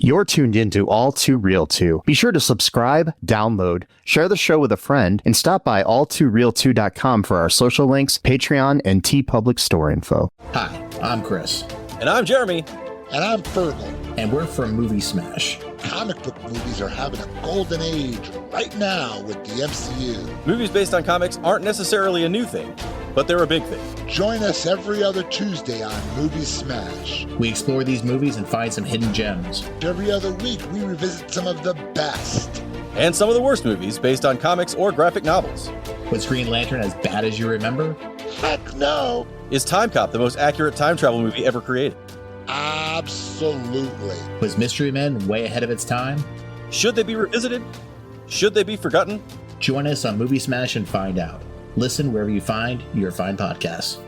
You're tuned into All Too Real 2. Be sure to subscribe, download, share the show with a friend, and stop by all2real2.com for our social links, Patreon, and TeePublic store info. Hi, I'm Chris. And I'm Jeremy. And I'm Fergal. And we're from Movie Smash. Comic book movies are having a golden age right now with the MCU. Movies based on comics aren't necessarily a new thing, but they're a big thing. Join us every other Tuesday on Movie Smash. We explore these movies and find some hidden gems. Every other week, we revisit some of the best. And some of the worst movies based on comics or graphic novels. Was Green Lantern as bad as you remember? Heck no! Is Time Cop the most accurate time travel movie ever created? Absolutely. Was Mystery Men way ahead of its time? Should they be revisited? Should they be forgotten? Join us on Movie Smash and find out. Listen wherever you find your fine podcasts.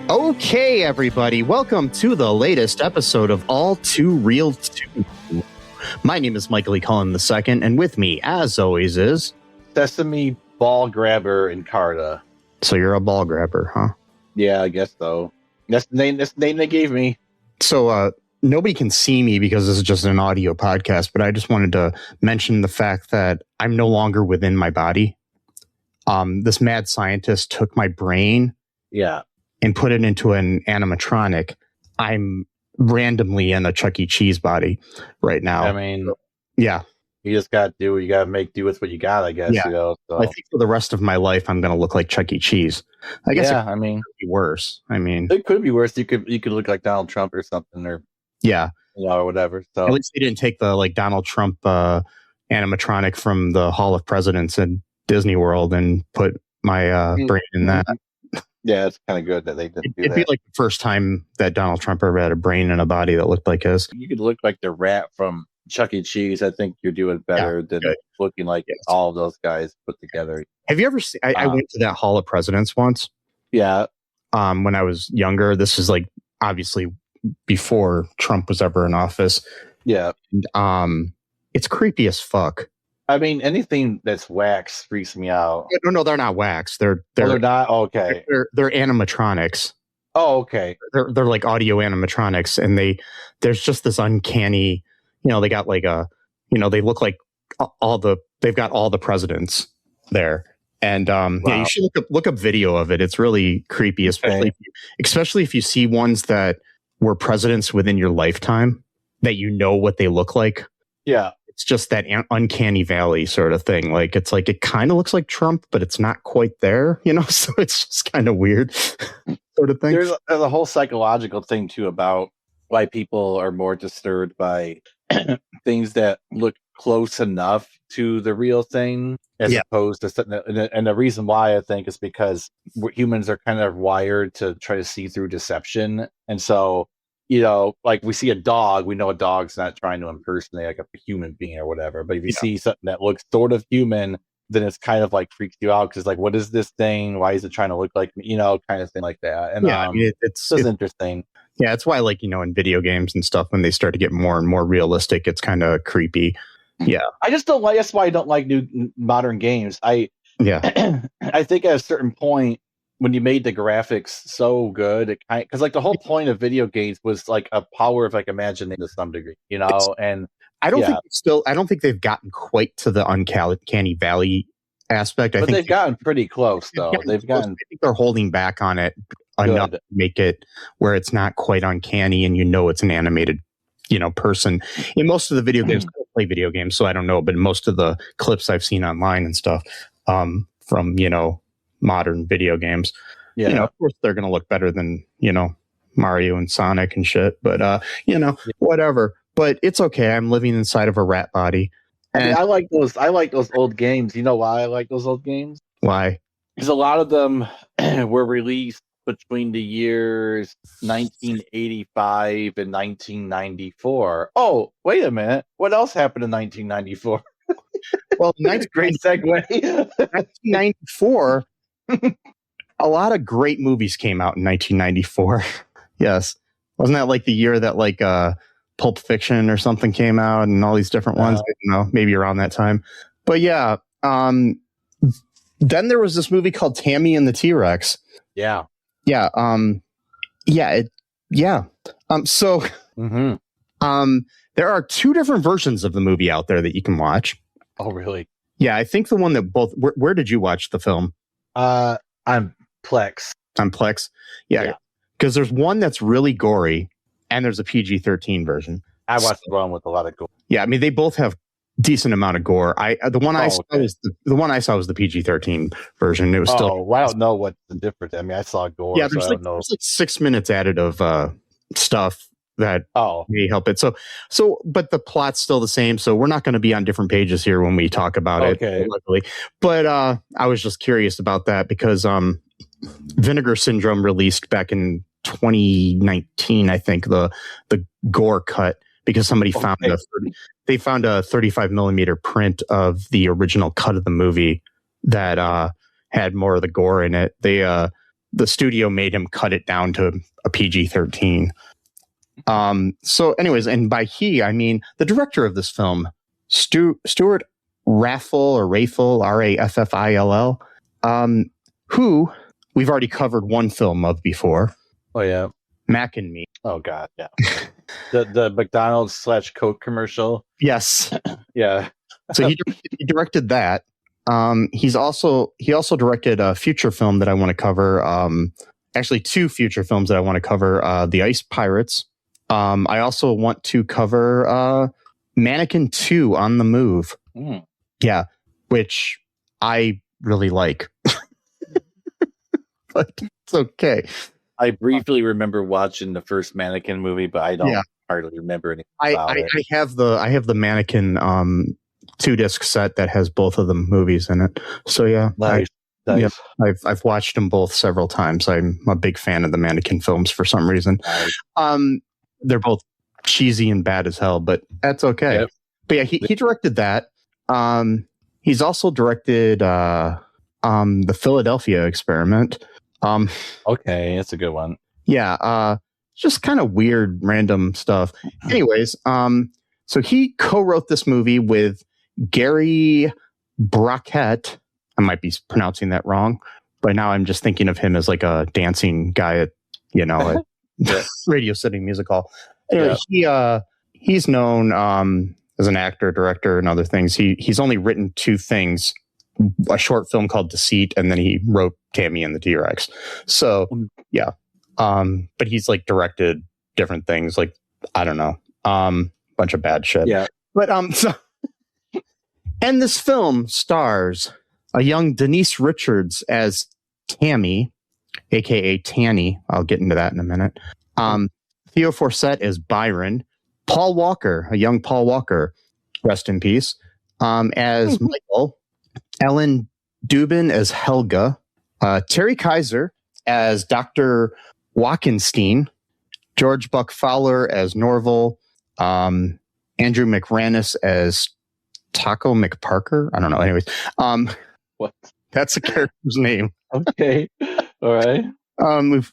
Okay, everybody, welcome to the latest episode of All Too Real 2. My name is Michael E. Cullen II, and with me, as always, is... Sesame Ball Grabber and Carta. So you're a ball grabber, huh? Yeah, I guess so. That's the name they gave me. So, nobody can see me because this is just an audio podcast, but I just wanted to mention the fact that I'm no longer within my body. This mad scientist took my brain... Yeah. And put it into an animatronic. I'm randomly in a Chuck E. Cheese body right now. I mean, yeah. You just got to do what you got to make do with what you got, I guess. Yeah. You know, so. I think for the rest of my life, I'm going to look like Chuck E. Cheese. I guess it could be worse. I mean, it could be worse. You could look like Donald Trump or something, or or whatever. So at least they didn't take the Donald Trump animatronic from the Hall of Presidents in Disney World and put my brain in that. Yeah, it's kind of good that they didn't do that. It'd be like the first time that Donald Trump ever had a brain in a body that looked like his. You could look like the rat from Chuck E. Cheese. I think you're doing better than looking like all of those guys put together. Have you ever seen... I went to that Hall of Presidents once. Yeah. When I was younger. This is like obviously before Trump was ever in office. Yeah. And, it's creepy as fuck. I mean, anything that's wax freaks me out. No, they're not wax. They're not. Okay. They're animatronics. Oh, okay. They're like audio animatronics, and there's just this uncanny. They got like they look like they've got all the presidents there, and wow. Yeah, you should look up video of it. It's really creepy, especially if you see ones that were presidents within your lifetime that you know what they look like. Yeah. It's just that uncanny valley sort of thing. Like, it's like, it kind of looks like Trump, but it's not quite there, so it's just kind of weird sort of thing. There's a whole psychological thing too about why people are more disturbed by things that look close enough to the real thing as opposed to something and the reason why I think is because humans are kind of wired to try to see through deception. And so, like we see a dog, we know a dog's not trying to impersonate like a human being or whatever. But if you see something that looks sort of human, then it's kind of like freaks you out because like, what is this thing? Why is it trying to look like me? Kind of thing like that. And it's interesting. Yeah, it's why in video games and stuff, when they start to get more and more realistic, it's kind of creepy. Yeah, I just don't like. That's why I don't like new modern games. I think at a certain point, when you made the graphics so good, because like the whole point of video games was like a power of like imagining to some degree, and I don't think they've gotten quite to the uncanny valley aspect. But they've gotten pretty close though. I think they're holding back on it enough to make it where it's not quite uncanny and it's an animated person. In most of the video games, I don't play video games, so I don't know, but most of the clips I've seen online and stuff from modern video games, of course they're going to look better than Mario and Sonic and shit, but whatever. But it's okay. I'm living inside of a rat body. And I like those old games. You know why I like those old games? Why? Because a lot of them were released between the years 1985 and 1994. Oh, wait a minute. What else happened in 1994? Well, Great segue. 1994, a lot of great movies came out in 1994. Yes. Wasn't that like the year that like Pulp Fiction or something came out and all these different ones? I don't know, maybe around that time. But yeah, then there was this movie called Tammy and the T-Rex. Yeah. Yeah. So there are two different versions of the movie out there that you can watch. Oh, really? Yeah, I think the one that both. Where did you watch the film? On Plex. On Plex. Yeah, because there's one that's really gory, and there's a PG-13 version. I watched the one with a lot of gore. Yeah, I mean they both have decent amount of gore. The one I saw was the PG-13 version. It was still. Well, I don't know what's the difference. I mean, I saw gore. Yeah, there's like 6 minutes added of stuff that may help it. So, but the plot's still the same. So we're not going to be on different pages here when we talk about it. Luckily. But I was just curious about that because Vinegar Syndrome released back in 2019, I think, the gore cut because somebody found they found a 35 millimeter print of the original cut of the movie that had more of the gore in it. The studio made him cut it down to a PG-13. So anyways, and by he, I mean the director of this film, Stuart Raffel, R-A-F-F-I-L-L, who we've already covered one film of before. Oh, yeah. Mac and Me. Oh, God, yeah. the McDonald's / Coke commercial. Yes. Yeah. So he directed that. He also directed a future film that I want to cover. Actually, two future films that I want to cover. The Ice Pirates. I also want to cover Mannequin 2 on the Move. Yeah, which I really like. But it's okay. I briefly remember watching the first Mannequin movie, but I don't hardly remember anything about it. I have the Mannequin 2-disc set that has both of the movies in it. So yeah, nice. Yeah, I've watched them both several times. I'm a big fan of the Mannequin films for some reason. They're both cheesy and bad as hell, but that's okay. Yep. But yeah, he directed that. He's also directed the Philadelphia Experiment. Okay, that's a good one. Yeah, just kind of weird, random stuff. Anyways, so he co-wrote this movie with Gary Brockett. I might be pronouncing that wrong, but now I'm just thinking of him as like a dancing guy at Radio City Music Hall. Anyway, he's known as an actor, director, and other things. He's only written two things: a short film called Deceit, and then he wrote Tammy and the T-Rex. So yeah, but he's like directed different things, like I don't know, bunch of bad shit. Yeah, but so, and this film stars a young Denise Richards as Tammy, aka Tanny. I'll get into that in a minute. Theo Forsett as Byron. Paul Walker, a young Paul Walker, rest in peace, as Michael. Ellen Dubin as Helga. Terry Kiser as Dr. Walkenstein. George Buck Fowler as Norval. Andrew McRanus as Taco McParker. I don't know. Anyways, what? That's a character's name. Okay. All right.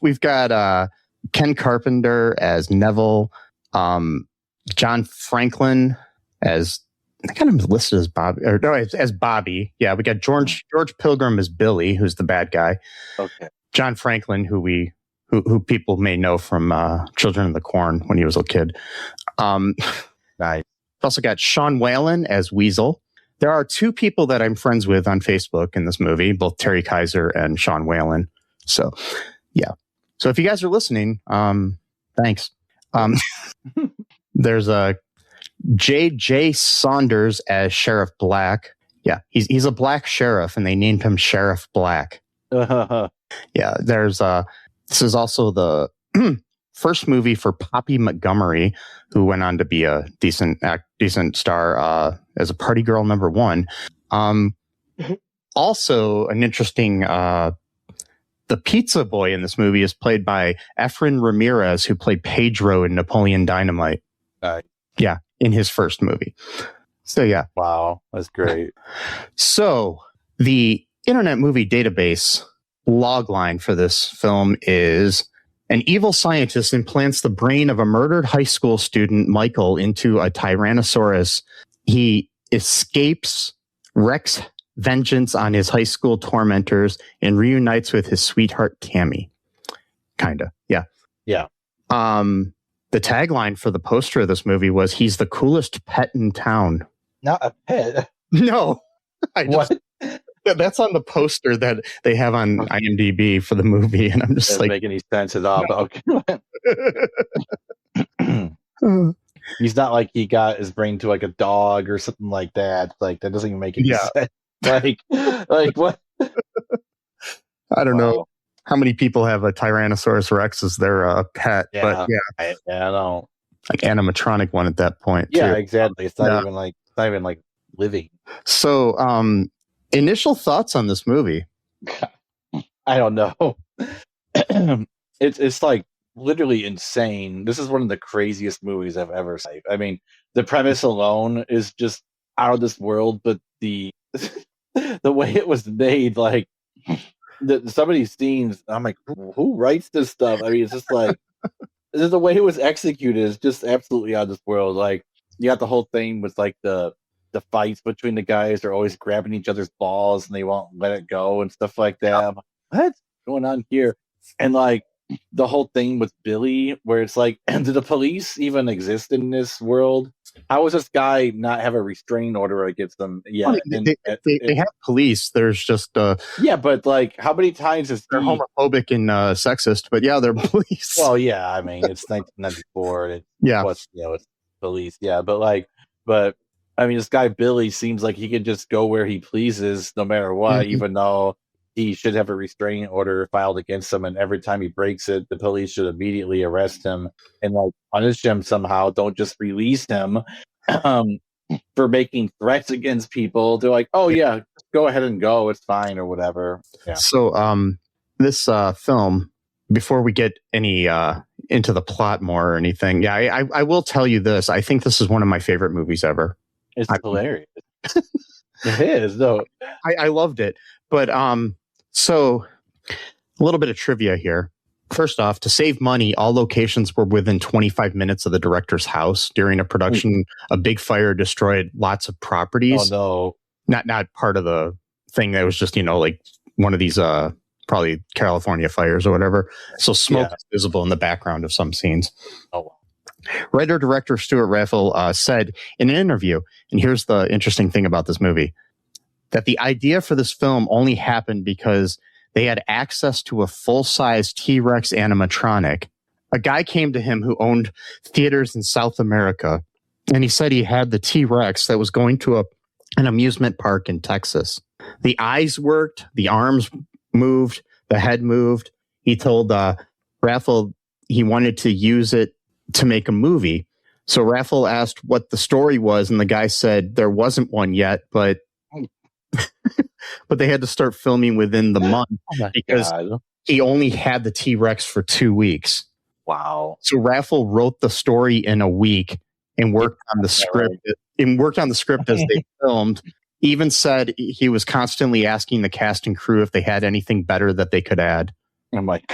We've got Ken Carpenter as Neville. John Franklin as, I kind of listed as Bobby, or no, as Bobby. Yeah, we got George Pilgrim as Billy, who's the bad guy. Okay. John Franklin, who people may know from Children of the Corn when he was a kid. Nice. We've also got Sean Whalen as Weasel. There are two people that I'm friends with on Facebook in this movie, both Terry Kiser and Sean Whalen. So, yeah. So if you guys are listening, thanks. There's a J.J. Saunders as Sheriff Black. Yeah, he's a black sheriff, and they named him Sheriff Black. Yeah, there's this is also the first movie for Poppy Montgomery, who went on to be a decent star as a Party Girl #1. Also, an interesting the pizza boy in this movie is played by Efren Ramirez, who played Pedro in Napoleon Dynamite. Yeah, in his first movie. So, yeah. Wow, that's great. So, the Internet Movie Database logline for this film is: an evil scientist implants the brain of a murdered high school student, Michael, into a Tyrannosaurus. He escapes, wreaks vengeance on his high school tormentors, and reunites with his sweetheart, Tammy. Kinda, yeah. Yeah. The tagline for the poster of this movie was, "He's the coolest pet in town." Not a pet. No. What? That's on the poster that they have on IMDb for the movie, and I'm just Doesn't make any sense at all. But okay. He's not like he got his brain to like a dog or something like that. Like that doesn't even make any sense. Like what? I don't know how many people have a Tyrannosaurus Rex as their pet, but I know. Like animatronic one at that point. Yeah, too. exactly. It's not even like living. So, initial thoughts on this movie? I don't know. It's like literally insane. This is one of the craziest movies I've ever seen. I mean, the premise alone is just out of this world, but the way it was made, like some of these scenes, I'm like, who writes this stuff? I mean, it's just like the way it was executed is just absolutely out of this world. Like you got the whole thing with like the fights between the guys. They're always grabbing each other's balls and they won't let it go and stuff like that. I'm like, what's going on here? And like the whole thing with Billy, where it's like, do the police even exist in this world? How does this guy not have a restraining order against them? Yeah, they have police. There's just yeah, but like, how many times is they're homophobic and sexist? But yeah, they're police. Well, yeah, I mean, it's 1994. And it's police. Yeah, but I mean, this guy Billy seems like he can just go where he pleases, no matter what, even though he should have a restraining order filed against him, and every time he breaks it, the police should immediately arrest him and like punish him somehow. Don't just release him for making threats against people. They're like, oh yeah, go ahead and go, it's fine or whatever. Yeah. So this film, before we get any into the plot more or anything, I will tell you this. I think this is one of my favorite movies ever. It's hilarious. It is, though. I loved it. But so a little bit of trivia here. First off, to save money, all locations were within 25 minutes of the director's house. During a production, a big fire destroyed lots of properties. Oh, no. Not part of the thing. That was just, like one of these probably California fires or whatever. So smoke is visible in the background of some scenes. Oh, Writer-director Stuart Raffel said in an interview, and here's the interesting thing about this movie, that the idea for this film only happened because they had access to a full-size T-Rex animatronic. A guy came to him who owned theaters in South America, and he said he had the T-Rex that was going to an amusement park in Texas. The eyes worked, the arms moved, the head moved. He told Raffel he wanted to use it to make a movie. So Raffel asked what the story was, and the guy said there wasn't one yet, but they had to start filming within the month because he only had the T-Rex for 2 weeks. Wow. So Raffel wrote the story in a week and worked on the script as they filmed. Even said he was constantly asking the cast and crew if they had anything better that they could add. I'm like,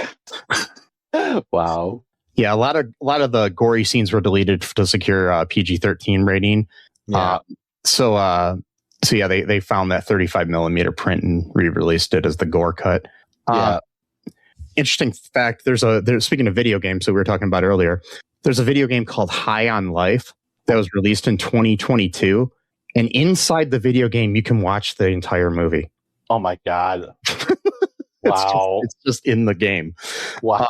wow. Yeah, a lot of the gory scenes were deleted to secure PG-13 rating. Yeah. So they found that 35 millimeter print and re-released it as the gore cut. Interesting fact: there's speaking of video games that we were talking about earlier. There's a video game called High on Life that was released in 2022, and inside the video game you can watch the entire movie. Oh my god! Wow, it's just in the game. Wow.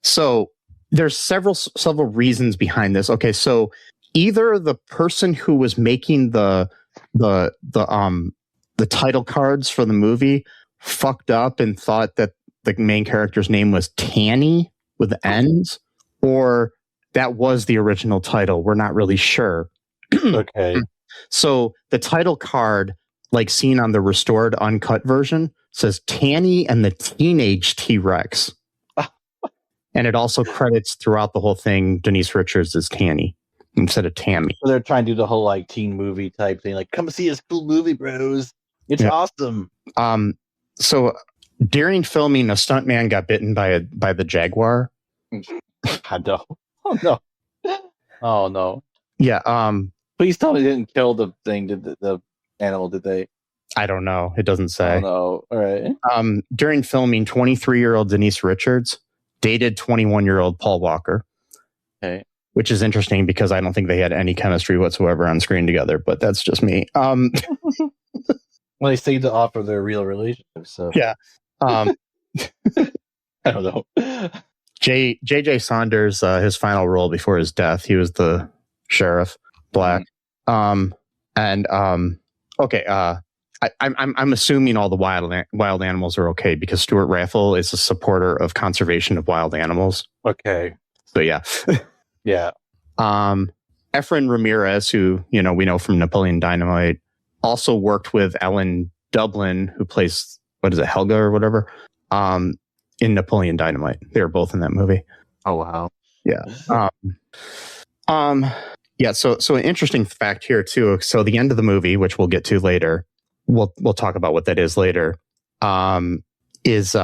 So there's several reasons behind this. Okay, so either the person who was making the title cards for the movie fucked up and thought that the main character's name was Tanny with N's, or that was the original title. We're not really sure. Okay. So the title card, like seen on the restored uncut version, says Tanny and the Teenage T-Rex. And it also credits throughout the whole thing Denise Richards as Tanny instead of Tammy. So they're trying to do the whole like teen movie type thing, like come see this cool movie, bros. It's awesome. So during filming, a stuntman got bitten by the jaguar. I know. Oh no. Oh no. Yeah. Please tell me they didn't kill the thing. Did the animal? Did they? I don't know. It doesn't say. Oh no. All right. During filming, 23-year-old Denise Richards dated 21-year-old Paul Walker. Okay. Which is interesting because I don't think they had any chemistry whatsoever on screen together, but that's just me. Well, they seem to offer their real relationship, so yeah. I don't know. J.J. Saunders, his final role before his death, he was the sheriff, black. I'm assuming all the wild animals are okay because Stuart Raffle is a supporter of conservation of wild animals. Okay. So yeah. Yeah. Efren Ramirez, who, we know from Napoleon Dynamite, also worked with Ellen Dublin, who plays, Helga or whatever, in Napoleon Dynamite. They were both in that movie. Oh, wow. Yeah. Yeah. So an interesting fact here too. So the end of the movie, which we'll get to later, we'll talk about what that is later, is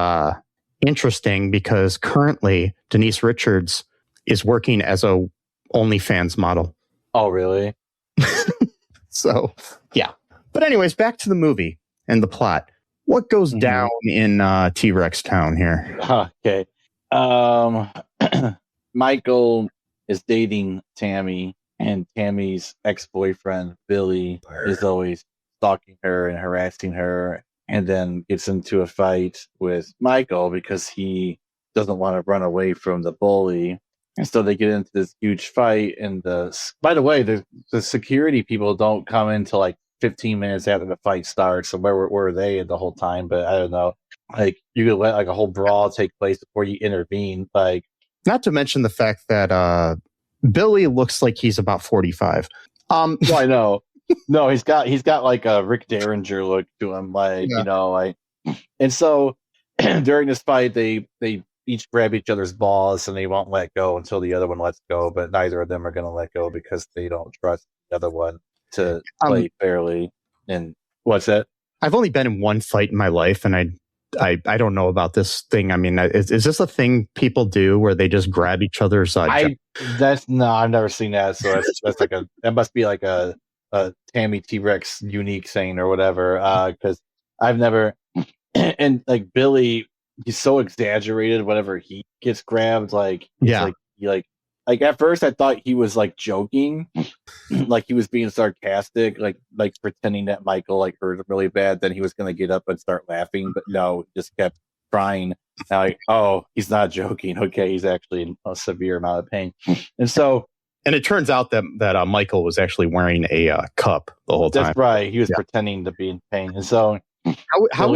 interesting because currently Denise Richards is working as a OnlyFans model. Oh, really? So, yeah. But anyways, back to the movie and the plot. What goes down in T-Rex Town here? Okay. Michael is dating Tammy, and Tammy's ex-boyfriend, Billy, is always stalking her and harassing her, and then gets into a fight with Michael because he doesn't want to run away from the bully. And so they get into this huge fight. And by the way, the security people don't come in until like 15 minutes after the fight starts. So where were they the whole time? But I don't know. Like you could let like a whole brawl take place before you intervene. Like, not to mention the fact that Billy looks like he's about 45. Well, I know. No, he's got like a Rick Derringer look to him, like and so during this fight, they each grab each other's balls and they won't let go until the other one lets go. But neither of them are going to let go because they don't trust the other one to play fairly. And what's that? I've only been in one fight in my life, and I don't know about this thing. I mean, is this a thing people do where they just grab each other's? I've never seen that. So that's like that must be like a Tammy T-Rex unique thing or whatever. Because I've never, and like Billy, he's so exaggerated whenever he gets grabbed. Like, like at first I thought he was like joking, like he was being sarcastic, like pretending that Michael like hurt him really bad. Then he was going to get up and start laughing, but no, he just kept crying. Now, oh, he's not joking. Okay, he's actually in a severe amount of pain, and it turns out that Michael was actually wearing a cup the whole time. That's right. He was pretending to be in pain, and so. How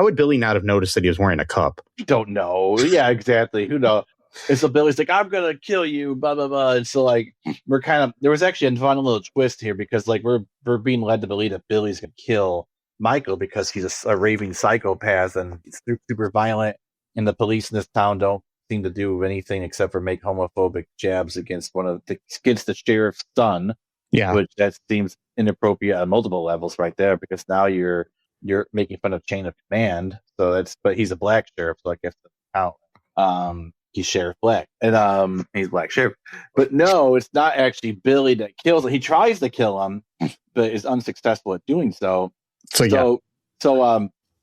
would Billy not have noticed that he was wearing a cup? Don't know. Yeah, exactly. Who knows? And so Billy's like, I'm going to kill you, blah, blah, blah. And so like, there was actually a fun little twist here because like we're being led to believe that Billy's going to kill Michael because he's a raving psychopath and he's super violent. And the police in this town don't seem to do anything except for make homophobic jabs against the sheriff's son. Yeah. Which that seems inappropriate on multiple levels right there because now you're making fun of chain of command. So but he's a black sheriff, so I guess that's count. He's Sheriff Black, and he's Black Sheriff. But no, it's not actually Billy that kills him. He tries to kill him, but is unsuccessful at doing so. So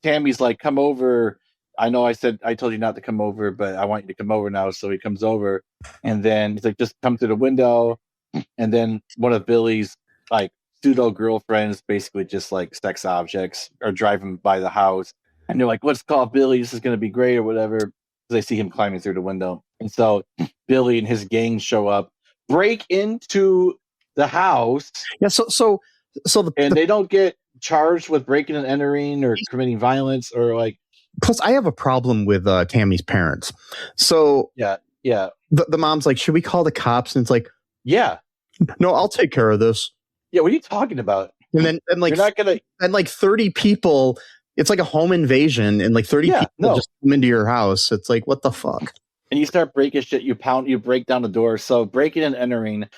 Tammy's like, come over. I know I told you not to come over, but I want you to come over now. So he comes over, and then he's like, just come through the window. And then one of Billy's like pseudo girlfriends, basically just like sex objects, are driving by the house, and they're like, let's call Billy. This is going to be great or whatever. They see him climbing through the window. And so Billy and his gang show up, break into the house. Yeah. So they don't get charged with breaking and entering or committing violence or like. Plus, I have a problem with Tammy's parents. So yeah. The mom's like, should we call the cops? And it's like, yeah, no, I'll take care of this. Yeah. What are you talking about? And then, you're not gonna, and like 30 people it's like a home invasion, and like 30 people just come into your house. It's like, what the fuck? And you start breaking shit. You break down the door. So breaking and entering,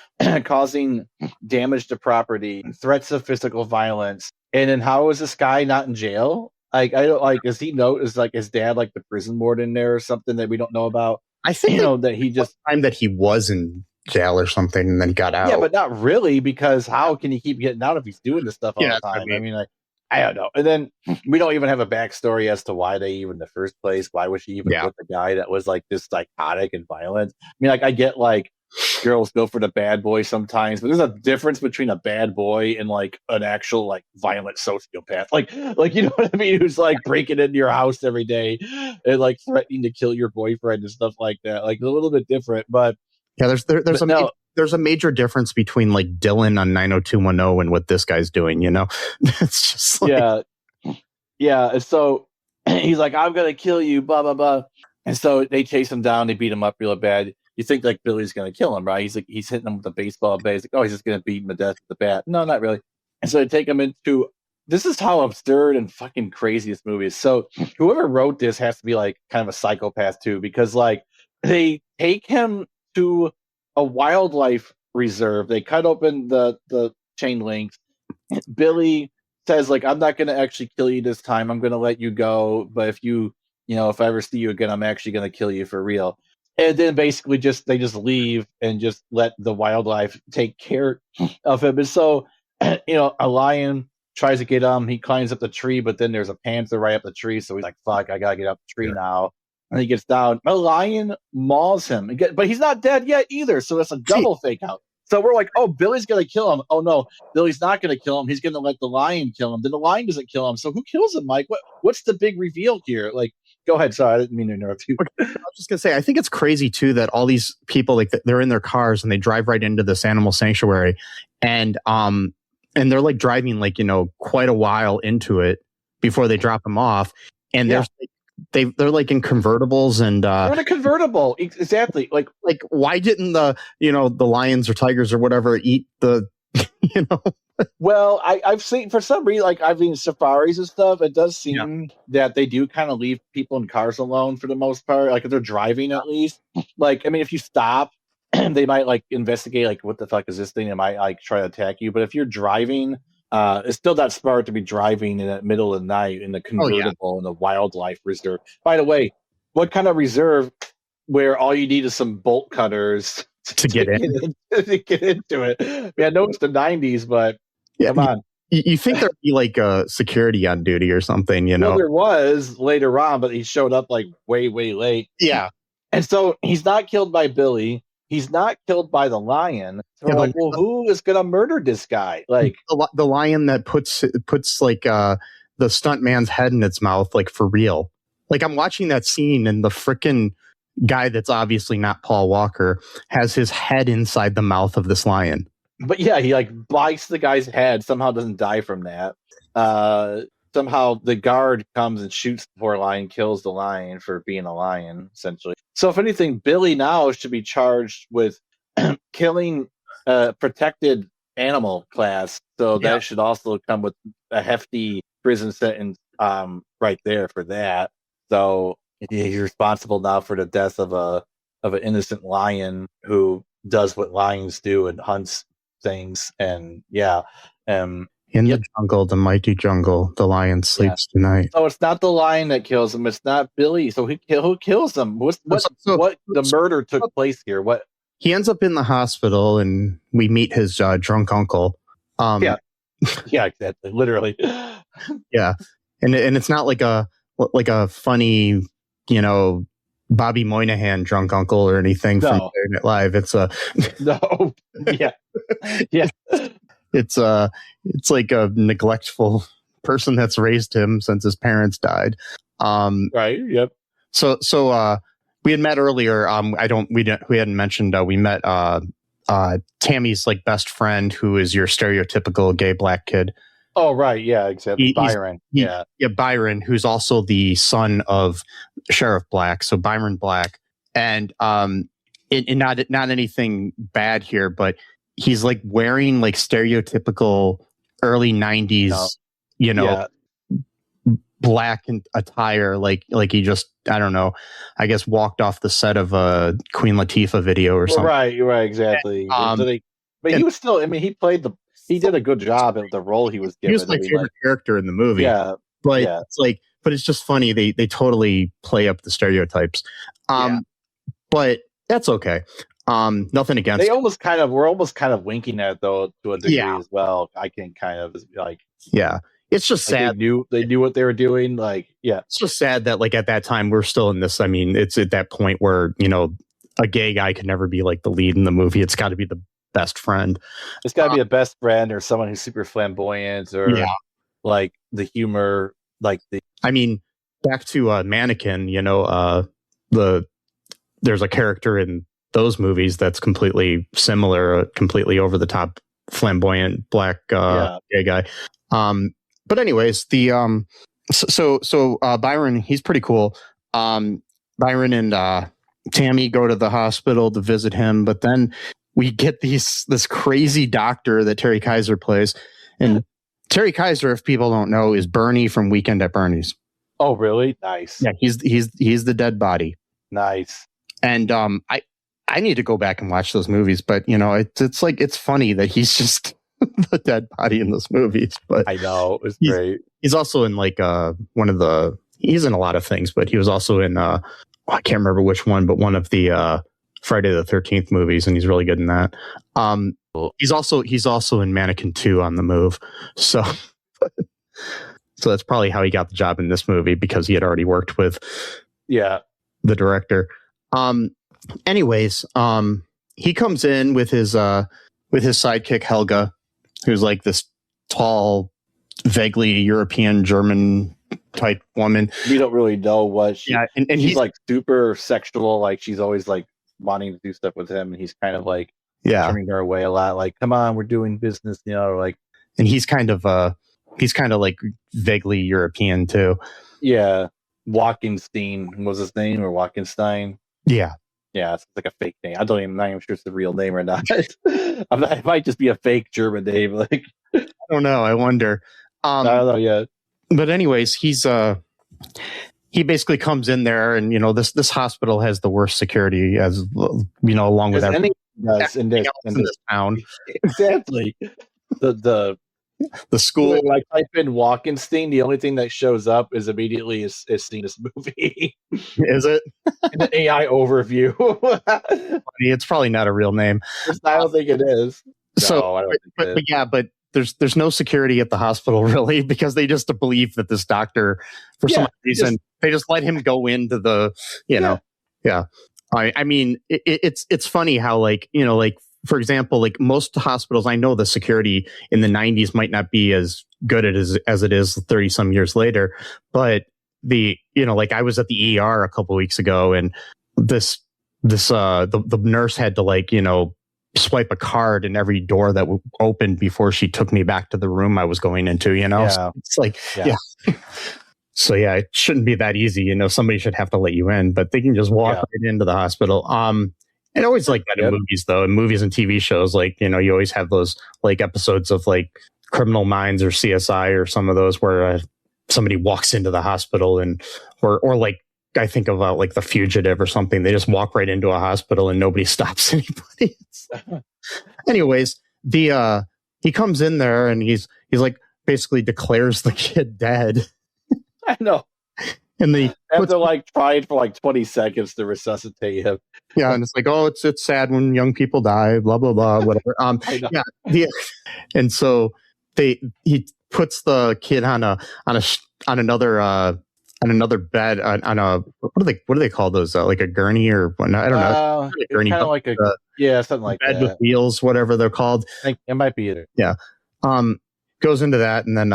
causing damage to property, threats of physical violence. And then how is this guy not in jail? Like, I don't like. Is like his dad like the prison warden there or something that we don't know about? I think that he just time that he was in jail or something, and then he got out. Yeah, but not really, because how can he keep getting out if he's doing this stuff all the time? I mean, like, I don't know. And then we don't even have a backstory as to why they even in the first place. Why was she even with the guy that was like this psychotic and violent? I mean, like, I get like girls go for the bad boy sometimes, but there's a difference between a bad boy and like an actual like violent sociopath. Like you know what I mean? Who's like breaking into your house every day and like threatening to kill your boyfriend and stuff like that. Like a little bit different, but yeah, there's a major difference between like Dylan on 90210 and what this guy's doing, you know? It's just like... Yeah. And so he's like, I'm going to kill you, blah, blah, blah. And so they chase him down. They beat him up real bad. You think like Billy's going to kill him, right? He's hitting him with a baseball bat. He's like, oh, he's just going to beat him to death with the bat. No, not really. And so they take him into, this is how absurd and fucking crazy this movie is. So whoever wrote this has to be like kind of a psychopath too, because like they take him to a wildlife reserve. They cut open the chain links. Billy says like, I'm not going to actually kill you this time. I'm going to let you go. But if if I ever see you again, I'm actually going to kill you for real. And then basically they just leave and just let the wildlife take care of him. And so, a lion tries to get him. He climbs up the tree, but then there's a panther right up the tree. So he's like, fuck, I got to get up the tree now. And he gets down. A lion mauls him. But he's not dead yet either. So that's a double fake out. So we're like, oh, Billy's going to kill him. Oh, no, Billy's not going to kill him. He's going to let the lion kill him. Then the lion doesn't kill him. So who kills him, Mike? What's the big reveal here? Like, go ahead. Sorry, I didn't mean to interrupt you. I was just going to say, I think it's crazy, too, that all these people, like, they're in their cars and they drive right into this animal sanctuary. And they're, like, driving, like, quite a while into it before they drop them off. And they're like in convertibles and they're in a convertible. Exactly. Like why didn't the lions or tigers or whatever eat the Well, I've seen, for some reason, like I've been safaris and stuff, it does seem that they do kind of leave people in cars alone for the most part, like if they're driving at least. Like, I mean, if you stop, they might like investigate, like, what the fuck is this thing? It might like try to attack you. But if you're driving, it's still not smart to be driving in the middle of the night in the convertible in the wildlife reserve. By the way, what kind of reserve where all you need is some bolt cutters to get in to get into it? I mean, I know it's the 90s, but come on. You think there'd be like a security on duty or something, Well, there was later on, but he showed up like way, way late. Yeah. And so he's not killed by Billy. He's not killed by the lion. So we're like, well, who is going to murder this guy? Like the lion that puts like the stunt man's head in its mouth, like for real. Like I'm watching that scene and the frickin' guy that's obviously not Paul Walker has his head inside the mouth of this lion. But yeah, he like bites the guy's head. Somehow doesn't die from that. Somehow the guard comes and shoots the poor lion, kills the lion for being a lion, essentially. So if anything, Billy now should be charged with killing a protected animal class. So that should also come with a hefty prison sentence right there for that. So he's responsible now for the death of an innocent lion who does what lions do and hunts things. And in the jungle, the mighty jungle, the lion sleeps tonight. So it's not the lion that kills him. It's not Billy. So who kills him? What the murder took place here? What? He ends up in the hospital, and we meet his drunk uncle. Yeah, exactly. Literally. Yeah, and it's not like a funny, Bobby Moynihan drunk uncle or anything from Saturday Night Live. It's a no. Yeah. It's like a neglectful person that's raised him since his parents died. Right. Yep. So we had met earlier. We hadn't mentioned we met Tammy's like best friend, who is your stereotypical gay black kid. Oh, right. Yeah, exactly. Byron. Byron, who's also the son of Sheriff Black. So Byron Black, and not anything bad here, but he's like wearing like stereotypical early 90s, black attire, like he just, I don't know, I guess walked off the set of a Queen Latifah video or something. Right, exactly. But he was still, I mean, he did a good job at the role he was given. He was my favorite character in the movie. Yeah. But it's like, but it's just funny. They totally play up the stereotypes. But that's okay. Nothing against. We're almost kind of winking at it though to a degree as well. I can kind of like. Yeah. It's just sad. They knew what they were doing. Like, yeah. It's just sad that like at that time we're still in this. I mean, it's at that point where, you know, a gay guy can never be like the lead in the movie. It's got to be the best friend. It's got to be a best friend or someone who's super flamboyant or like the humor, like the. I mean, back to Mannequin. You know, there's a character in those movies that's completely similar, completely over the top, flamboyant black gay guy. But anyways, the so Byron, he's pretty cool. Byron and Tammy go to the hospital to visit him, but then we get this crazy doctor that Terry Kiser plays, and Terry Kiser, if people don't know, is Bernie from Weekend at Bernie's. Oh, really? Nice. Yeah, he's the dead body. Nice. And I need to go back and watch those movies, but you know, it's like it's funny that he's just the dead body in those movies. But I know, it's great. He's also in like he's in a lot of things, but he was also in I can't remember which one, but one of the Friday the 13th movies, and he's really good in that. He's also in Mannequin 2 on the Move. So that's probably how he got the job in this movie, because he had already worked with the director. Anyways, he comes in with his sidekick Helga, who's like this tall, vaguely European German type woman. We don't really know what she. Yeah, and she's like super sexual. Like she's always like wanting to do stuff with him, and he's kind of like turning her away a lot. Like, come on, we're doing business, you know. Like, and he's kind of like vaguely European too. Yeah, Walkenstein was his name, or Walkenstein. Yeah. Yeah, it's like a fake name. I'm not even sure it's the real name or not. It might just be a fake German name. Like, I don't know. I wonder. I don't know yet. But anyways, he basically comes in there, and you know this hospital has the worst security, as you know, along with everything in this town. Exactly. The school. When I type in Walkenstein, the only thing that shows up is immediately is seeing this movie. Is it? In the AI overview. It's probably not a real name. I don't think it is. So, but there's no security at the hospital really, because they just believe that this doctor, for some reason, they just let him go into the, you know, I mean, it's funny how, like, you know, like, for example, like most hospitals, I know the security in the 90s might not be as good as it is 30 some years later, but you know, like I was at the ER a couple of weeks ago, and the nurse had to, like, you know, swipe a card in every door that opened before she took me back to the room I was going into, you know. So it's like, so it shouldn't be that easy, you know. Somebody should have to let you in, but they can just walk right into the hospital. And always like that in movies, though. In movies and TV shows, like, you know, you always have those like episodes of like Criminal Minds or CSI or some of those where somebody walks into the hospital, and or like I think about like The Fugitive or something. They just walk right into a hospital and nobody stops anybody. Anyways, he comes in there and he's like basically declares the kid dead. I know. And they're like trying for like 20 seconds to resuscitate him. Yeah, and it's like, oh, it's sad when young people die, blah blah blah, whatever. And so he puts the kid on another bed on a what do they call those, like a gurney or whatnot? I don't know. A gurney, kind of like something like bed that. With wheels, whatever they're called. I think it might be either. Yeah. Goes into that, and then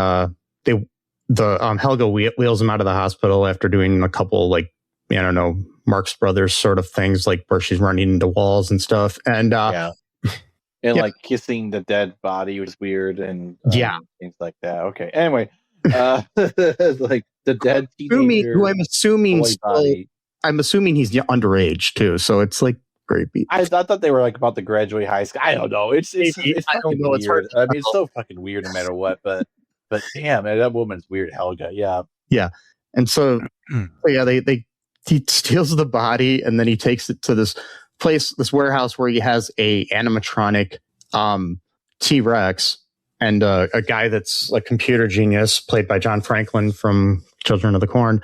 Helga wheels him out of the hospital after doing a couple, like, I don't know, Marx Brothers sort of things, like where she's running into walls and stuff, and like kissing the dead body was weird, and things like that. Okay, anyway, like the dead teenager, who I'm assuming he's underage too, so it's like creepy. I thought they were like about to graduate high school. I don't know. It's I don't know. It's hard. I mean, it's so fucking weird no matter what, but damn, that woman's weird, Helga. Yeah. Yeah. And so, he steals the body, and then he takes it to this place, this warehouse where he has a animatronic T-Rex and a guy that's a computer genius played by John Franklin from Children of the Corn,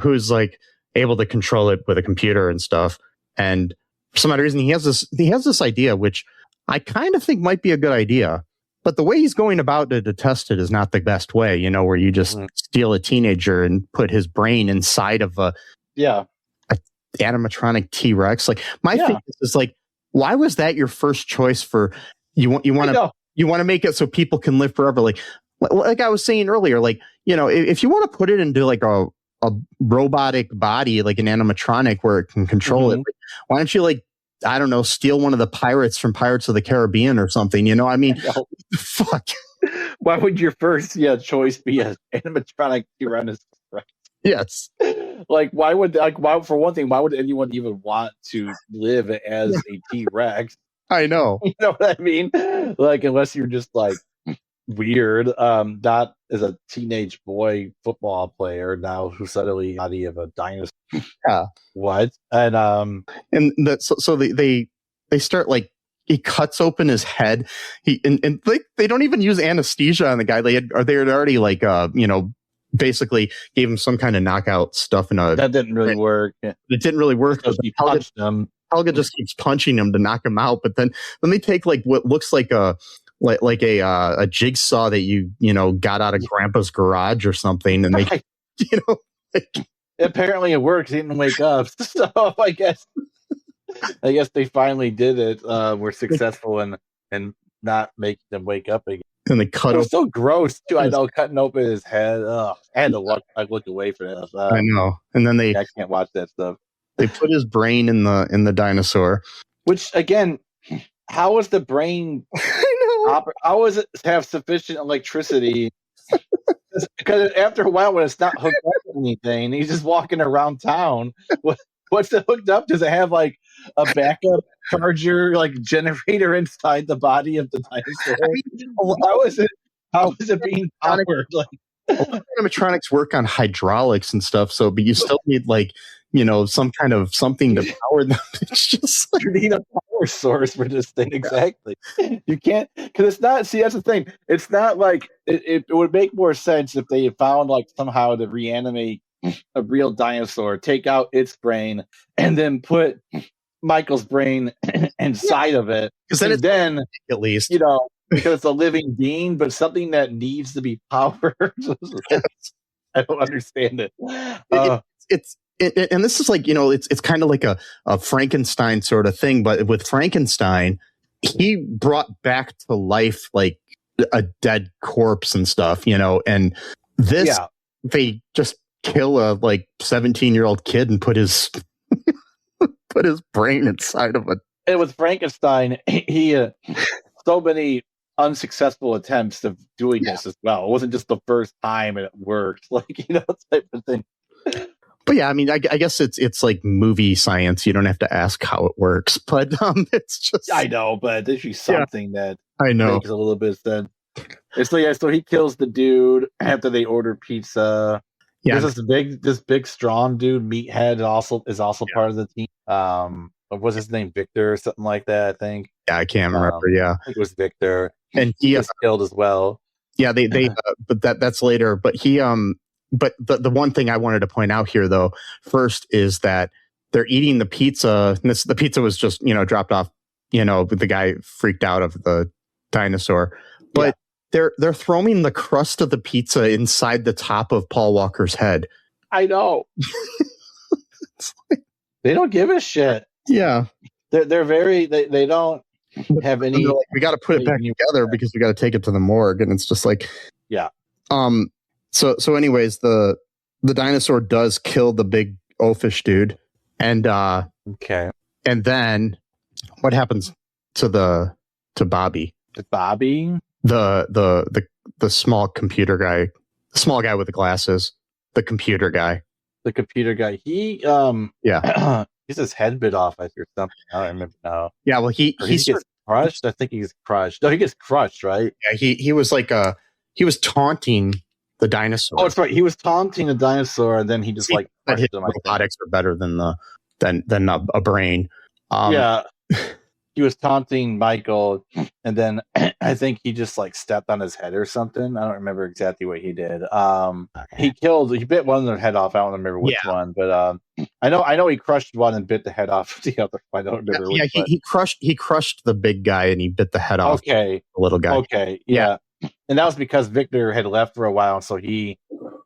who's like able to control it with a computer and stuff. And for some odd reason, he has this idea, which I kind of think might be a good idea. But the way he's going about to test it is not the best way, you know, where you just steal a teenager and put his brain inside of a animatronic T-Rex. Like, my thing is like, why was that your first choice for you want to make it so people can live forever? Like I was saying earlier, like, you know, if you want to put it into like a robotic body, like an animatronic where it can control it, like, why don't you, like, I don't know, steal one of the pirates from Pirates of the Caribbean or something, you know? I mean, fuck. Why would your first choice be an animatronic Tyrannosaurus? Yes. Like, why for one thing, why would anyone even want to live as a T-Rex? I know. You know what I mean? Like, unless you're just like weird, not as a teenage boy football player now who suddenly body of a dinosaur. Yeah. What? And so they start, like, he cuts open his head. And they don't even use anesthesia on the guy. They had already, like, you know, basically gave him some kind of knockout stuff that didn't really work. It didn't really work. He punched him. Helga just keeps punching him to knock him out, but then they take, like, what looks like a jigsaw that you know got out of Grandpa's garage or something, and they you know, like, apparently it worked. He didn't wake up, so I guess they finally did it. Were successful in not making them wake up again. And they cut. It was so gross too. I know, cutting open his head. Ugh, I had to look away from it. I know. And then I can't watch that stuff. They put his brain in the dinosaur. Which, again, how is the brain? How does it have sufficient electricity? Because after a while, when it's not hooked up to anything, he's just walking around town. What's it hooked up? Does it have like a backup charger, like generator inside the body of the dinosaur? I mean, how is it being powered? Like, animatronics work on hydraulics and stuff, but you still need, like, you know, some kind of something to power them. It's just like, you need a power source for this thing. Exactly. You can't, because it's not. See, that's the thing. It's not like it would make more sense if they found, like, somehow to reanimate a real dinosaur, take out its brain, and then put Michael's brain inside of it. Because then at least, you know, because it's a living being, but something that needs to be powered. I don't understand it. And this is like, you know, it's kind of like a Frankenstein sort of thing, but with Frankenstein, he brought back to life, like, a dead corpse and stuff, you know, and this, they just kill a, like, 17-year-old kid and put his brain inside of it. And with Frankenstein, he so many unsuccessful attempts of doing this as well. It wasn't just the first time and it worked, like, you know, type of thing. But yeah, I mean, I guess it's like movie science. You don't have to ask how it works, but it's just, I know, but there's something that I know makes a little bit of sense. So he kills the dude after they order pizza. Yeah, there's this big strong dude, Meathead, is also part of the team. What's his name, Victor or something like that, I think. Yeah, I can't remember. Yeah, I think it was Victor, and he was killed as well. Yeah, they but that's later. But but the one thing I wanted to point out here, though, first is that they're eating the pizza. And the pizza was just, you know, dropped off, you know, the guy freaked out of the dinosaur. But they're throwing the crust of the pizza inside the top of Paul Walker's head. I know. They don't give a shit. Yeah. They're very, they don't have any. Like, we got to put it back together because we got to take it to the morgue. And it's just like, yeah. So anyways, the dinosaur does kill the big oafish dude. And, okay. And then what happens to Bobby? To Bobby? The small computer guy, the small guy with the glasses, the computer guy. The computer guy. He, he's his head bit off after something. I don't remember now. Yeah, well, he gets crushed. I think he's crushed. No, he gets crushed, right? Yeah, he was like he was taunting The dinosaur. Oh, that's right. He was taunting the dinosaur, and then he just like his him, robotics are better than a brain. Yeah. He was taunting Michael, and then I think he just like stepped on his head or something. I don't remember exactly what he did. He bit one of their head off. I don't remember which one, but I know he crushed one and bit the head off the other. I don't remember. Yeah, he crushed the big guy and he bit the head off. Okay, the little guy. Okay, yeah. And that was because Victor had left for a while, and so he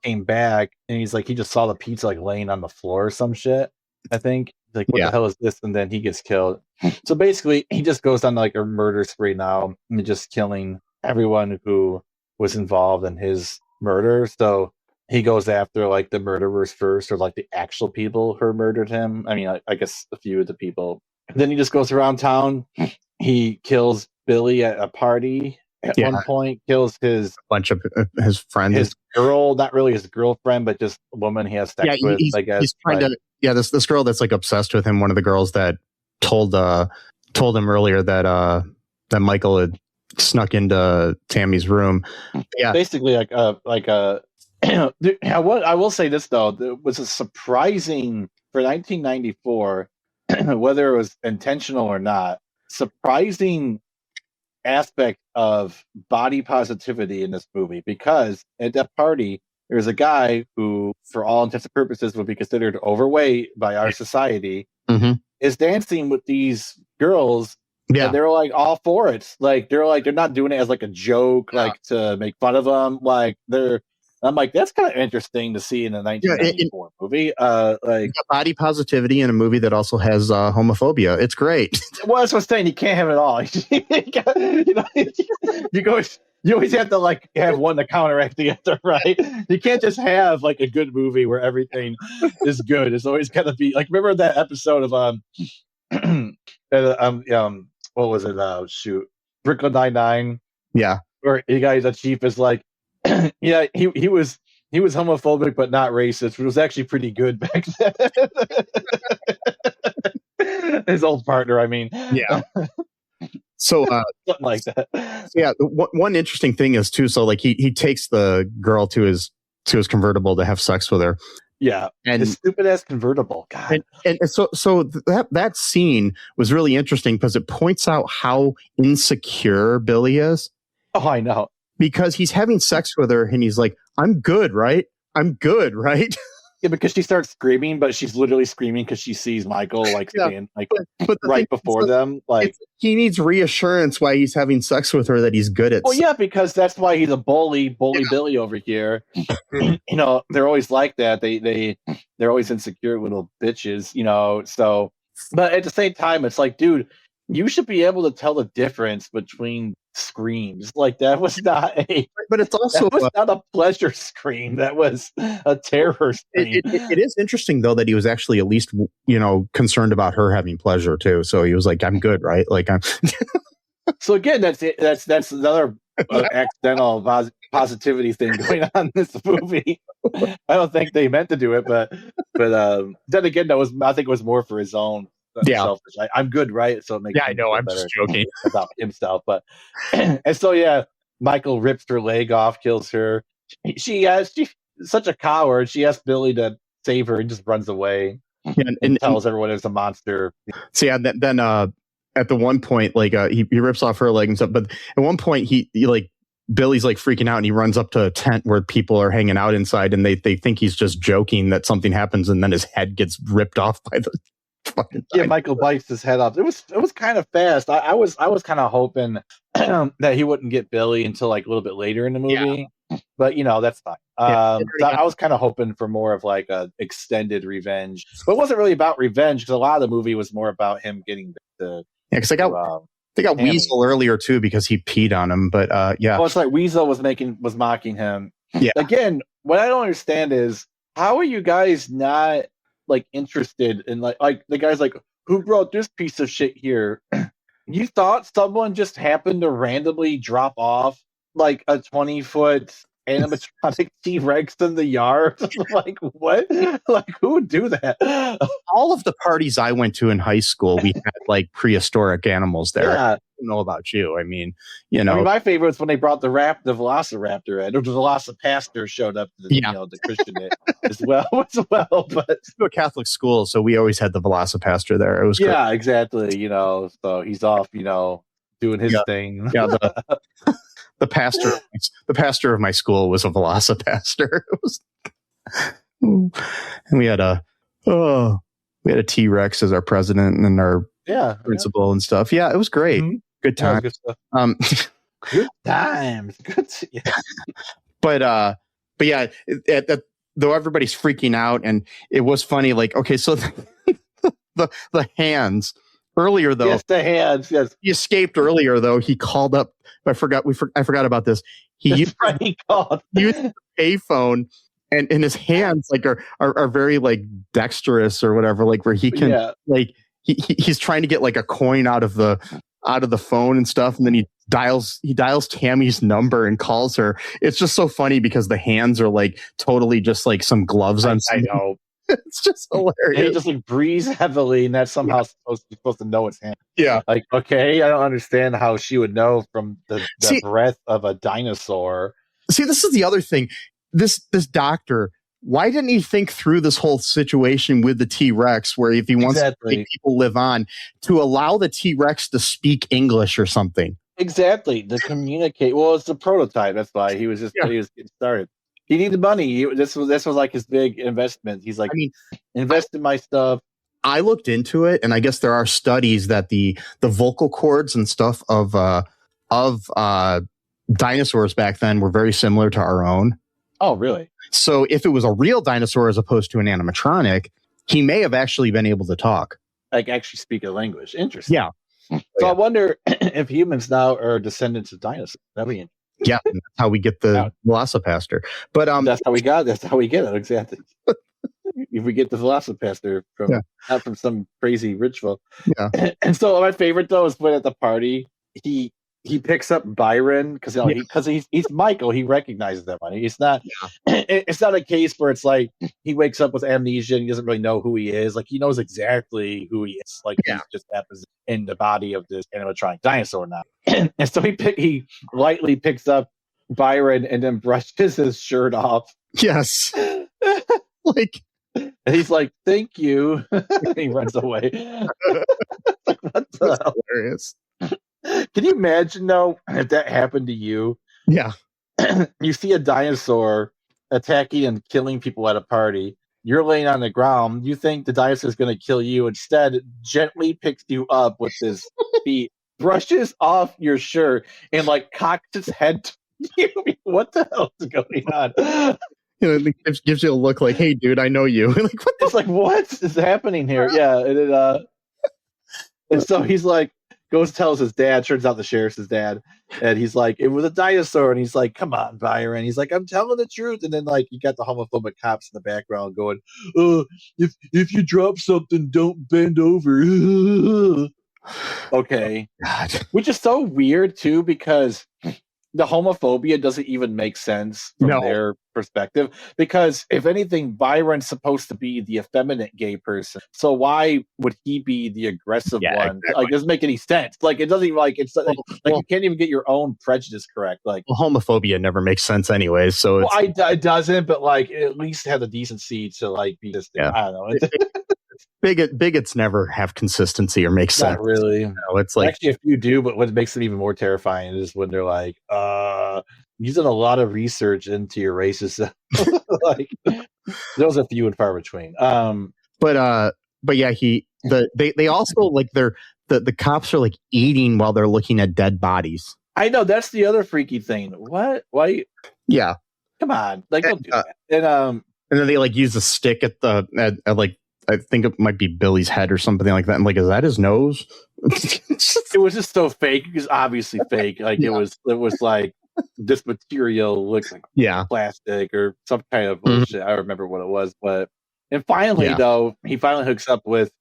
came back, and he's like, he just saw the pizza like laying on the floor or some shit. I think like, what the hell is this? And then he gets killed. So basically, he just goes on like a murder spree now, and just killing everyone who was involved in his murder. So he goes after like the murderers first, or like the actual people who murdered him. I mean, I guess a few of the people. And then he just goes around town. He kills Billy at a party. At one point, kills his bunch of his friends, his girl, not really his girlfriend, but just a woman he has sex with. I guess he's trying to. Yeah, this girl that's like obsessed with him. One of the girls that told him earlier that Michael had snuck into Tammy's room. Yeah, basically like I will say this though, it was a surprising for 1994, whether it was intentional or not, surprising aspect of body positivity in this movie, because at that party there's a guy who, for all intents and purposes, would be considered overweight by our society, is dancing with these girls. Yeah, and they're like all for it. Like they're not doing it as like a joke, like to make fun of them. Like I'm like, that's kind of interesting to see in a 1994 movie. Like body positivity in a movie that also has homophobia. It's great. Well, that's what I'm saying. You can't have it all. You always have to like have one to counteract the other, right? You can't just have like a good movie where everything is good. It's always got to be like, remember that episode of what was it? Brooklyn Nine-Nine. Yeah, where the guy, the chief, is like, yeah, he was homophobic but not racist, which was actually pretty good back then. His old partner, I mean. Yeah. So something like that. Yeah, one interesting thing is too. So like he takes the girl to his convertible to have sex with her. Yeah, and his stupid ass convertible. God. And so that scene was really interesting because it points out how insecure Billy is. Oh, I know. Because he's having sex with her and he's like, I'm good, right? I'm good, right? Yeah, because she starts screaming, but she's literally screaming because she sees Michael stand but right before them. Like he needs reassurance why he's having sex with her that he's good at. Well, yeah, because that's why he's a bully Billy over here. They're always like that. They're always insecure little bitches, So, but at the same time, it's like, dude, you should be able to tell the difference between screams. Like that was not but it's also not a pleasure scream. That was a terror scream. It is interesting though that he was actually at least concerned about her having pleasure too. So he was like, I'm good, right? Like I'm. So again, that's it. That's another accidental positivity thing going on in this movie. I don't think they meant to do it, but then again, I think it was more for his own. Selfish. I'm good, right? So it makes I know. I'm just joking about himself, but and so Michael rips her leg off, kills her. She's such a coward. She asks Billy to save her and just runs away and tells everyone it's a monster. So then at the one point, like he rips off her leg and stuff, but at one point he like Billy's like freaking out and he runs up to a tent where people are hanging out inside and they think he's just joking that something happens and then his head gets ripped off by the. Michael bites his head off. It was kind of fast. I was kind of hoping that he wouldn't get Billy until like a little bit later in the movie, but that's fine. I was kind of hoping for more of like a extended revenge, but it wasn't really about revenge because a lot of the movie was more about him getting to. Yeah, because they got Tammy. Weasel earlier too because he peed on him, but yeah. Well, it's like Weasel was mocking him. Yeah. Again, what I don't understand is how are you guys not like interested in like the guy's like, who brought this piece of shit here? You thought someone just happened to randomly drop off like a 20-foot animatronic T-Rex in the yard? Like what? Like who would do that? All of the parties I went to in high school, we had like prehistoric animals there. Yeah. don't know about you. I mean, you know, my favorite was when they brought the Velociraptor in, or the Velocipaster showed up to the Christian as well. But to a Catholic school, so we always had the Velocipaster there. It was great. Yeah, exactly. You know, so he's off, doing his thing. Yeah, the pastor of my school was a Velocipaster. And we had a T-Rex as our president and our principal and stuff. Yeah, it was great. Mm-hmm. Good time. Good stuff. Good times. Good. Yeah. But yeah, though everybody's freaking out, and it was funny. Like, okay, so the hands earlier though. Yes, the hands. Yes, he escaped earlier though. He called up. I forgot about this. He used the payphone. And his hands like are very like dexterous or whatever, like where he can like he's trying to get like a coin out of the phone and stuff, and then he dials Tammy's number and calls her. It's just so funny because the hands are like totally just like some gloves on. I know. It's just hilarious. And he just like breathes heavily, and that's somehow supposed to know it's him. Yeah. Like, okay, I don't understand how she would know from the breath of a dinosaur. See, this is the other thing. This doctor, why didn't he think through this whole situation with the T-Rex, where if he wants to make people live on, to allow the T-Rex to speak English or something? Exactly, to communicate. Well, it's a prototype. That's why he was getting started. He needed money. This was like his big investment. He's like, invest in my stuff. I looked into it, and I guess there are studies that the vocal cords and stuff of dinosaurs back then were very similar to our own. Oh, really? So if it was a real dinosaur as opposed to an animatronic, he may have actually been able to talk. Like actually speak a language. Interesting. Yeah. So I wonder if humans now are descendants of dinosaurs. That'd be interesting. Yeah, that's how we get the Velocipaster. But that's how we got. That's how we get it. Exactly. If we get the Velocipaster from not from some crazy ritual. Yeah. And so my favorite though is when at the party he picks up Byron because he's Michael. He recognizes that money. It's not. It's not a case where it's like he wakes up with amnesia and he doesn't really know who he is. Like he knows exactly who he is. Like he just happens in the body of this animatronic dinosaur now. And so he lightly picks up Byron and then brushes his shirt off. Yes. Like, and he's like, "Thank you." And he runs away. Like, what the hell? Hilarious. Can you imagine though if that happened to you? Yeah. You see a dinosaur attacking and killing people at a party. You're laying on the ground. You think the dinosaur is going to kill you. Instead, it gently picks you up with his feet, brushes off your shirt, and like cocks its head to you. What the hell is going on? It gives you a look like, "Hey, dude, I know you." Like, what? It's like, what is happening here? Yeah, and so he's like. Goes tells his dad. Turns out the sheriff's his dad, and he's like, "It was a dinosaur." And he's like, "Come on, Byron." He's like, "I'm telling the truth." And then like you got the homophobic cops in the background going, if you drop something, don't bend over." Okay, God. Which is so weird too because the homophobia doesn't even make sense from their perspective. Because if anything, Byron's supposed to be the effeminate gay person. So why would he be the aggressive one? Exactly. Like, it doesn't make any sense. Like, it doesn't even you can't even get your own prejudice correct. Like, homophobia never makes sense anyway. So it doesn't. But like, at least have the decency to like be this. I don't know. Bigots never have consistency or make sense. Not really. It's like, actually, if you do, but what makes it even more terrifying is when they're like, using a lot of research into your racism. Like, those are few and far between. But yeah, they also like the cops are like eating while they're looking at dead bodies. I know, that's the other freaky thing. What? Why? Yeah. Come on, like, don't do that. And then they like use a stick at like, I think it might be Billy's head or something like that. And like, is that his nose? It was just so fake. It was obviously fake. Like it was like this material looks like plastic or some kind of bullshit. I don't remember what it was, and finally though, he finally hooks up with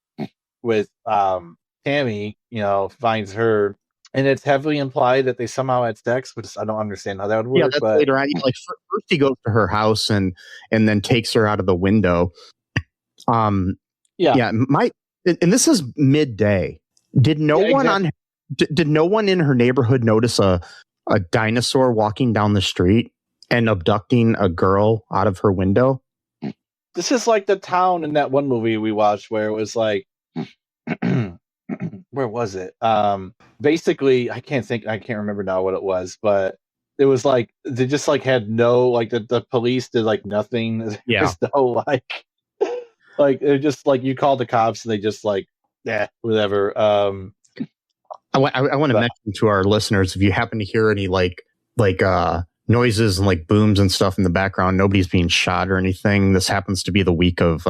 Tammy. Finds her, and it's heavily implied that they somehow had sex, which I don't understand how that would work. Yeah, that's later on. Like first he goes to her house and then takes her out of the window. And this is midday. Did no one Did no one in her neighborhood notice a dinosaur walking down the street and abducting a girl out of her window? This is like the town in that one movie we watched where it was like, where was it? Basically, I can't remember now what it was, but it was like they just like had no like the police did like nothing. Yeah. There's no like they're just like you call the cops and they just like whatever. I want to mention to our listeners, if you happen to hear any like noises and like booms and stuff in the background, nobody's being shot or anything. This happens to be the week of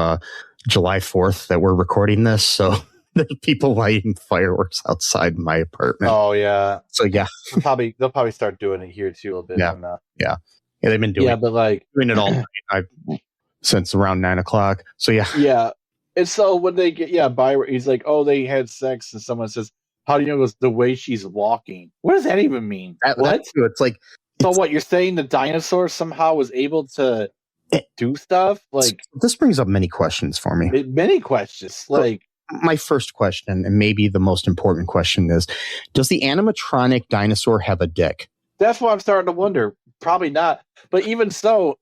July 4th that we're recording this, so there's people lighting fireworks outside my apartment. Oh yeah. So yeah, they'll probably start doing it here too a little bit. Yeah, they've been doing it all night since around 9:00. So yeah. And so when they get he's like, oh, they had sex, and someone says, how do you know it was the way she's walking? What does that even mean? What? It's like, so what you're saying? The dinosaur somehow was able to do stuff like this brings up many questions for me. Many questions. Like my first question, and maybe the most important question, is: does the animatronic dinosaur have a dick? That's what I'm starting to wonder. Probably not. But even so,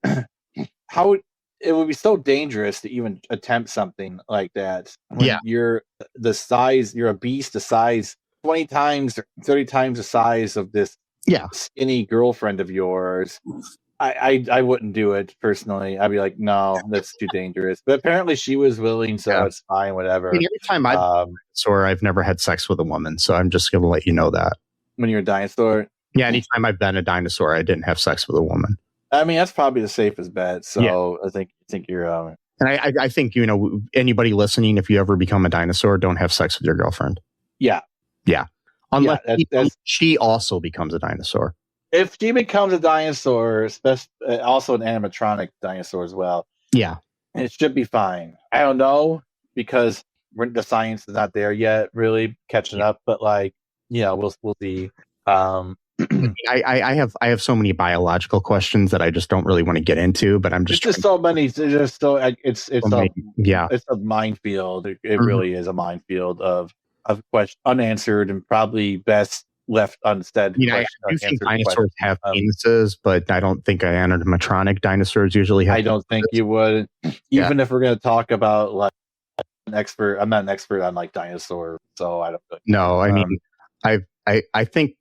how it would be so dangerous to even attempt something like that. When you're the size, you're a beast, the size 20 times, 30 times the size of this skinny girlfriend of yours. I wouldn't do it personally. I'd be like, no, that's too dangerous. But apparently she was willing, so it's fine, whatever. I mean, every time I've never had sex with a woman, so I'm just going to let you know that. When you're a dinosaur? Yeah, anytime I've been a dinosaur, I didn't have sex with a woman. I mean, that's probably the safest bet. So I think you're. And I think anybody listening, if you ever become a dinosaur, don't have sex with your girlfriend. Yeah. Unless she also becomes a dinosaur. If she becomes a dinosaur, also an animatronic dinosaur as well. Yeah, it should be fine. I don't know because the science is not there yet, really catching up. But we'll see. I have so many biological questions that I just don't really want to get into, but I'm just so many. It's a minefield. It really is a minefield of questions unanswered and probably best left unsaid. I do think dinosaurs have penises, but I don't think animatronic dinosaurs usually have. I don't think you would, even if we're going to talk about like an expert. I'm not an expert on like dinosaur, so I don't. No, I mean, I think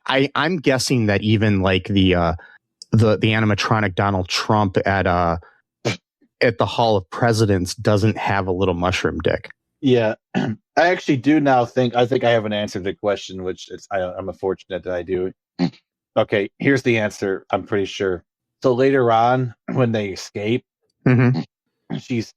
I'm guessing that even like the animatronic Donald Trump at the Hall of Presidents doesn't have a little mushroom dick. Yeah, I actually do now think I have an answer to the question, which I'm fortunate that I do. Okay, here's the answer. I'm pretty sure. So later on, when they escape, she's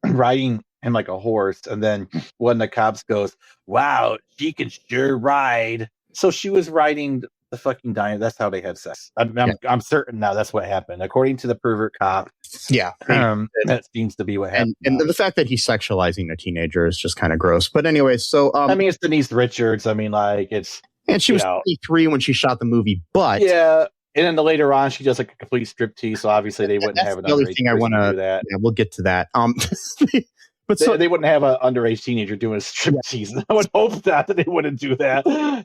riding him like a horse, and then one of the cops goes, "Wow, she can sure ride." So she was riding the fucking dino. That's how they had sex. I'm certain now that's what happened, according to the pervert cop. Yeah, that seems to be what happened. And the fact that he's sexualizing a teenager is just kind of gross. But anyway, so I mean, it's Denise Richards. I mean, like it's and she was 23 when she shot the movie, but and then later on, she does like a complete striptease. So obviously, they wouldn't have an underage thing. I want to do that. Yeah, we'll get to that. But they wouldn't have an underage teenager doing a striptease. I would hope that they wouldn't do that.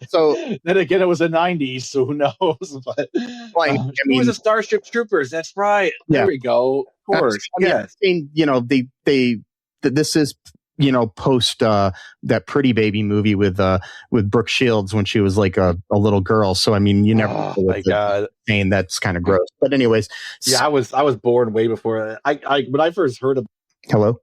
So then again, it was the 90s, so who knows? But it was a Starship Troopers. That's right. There we go. Of course. Yes. This is post that Pretty Baby movie with Brooke Shields when she was like a little girl. So I mean, you never. Oh my God. Saying that's kind of gross. But anyways, I was born way before. I when I first heard of. Hello.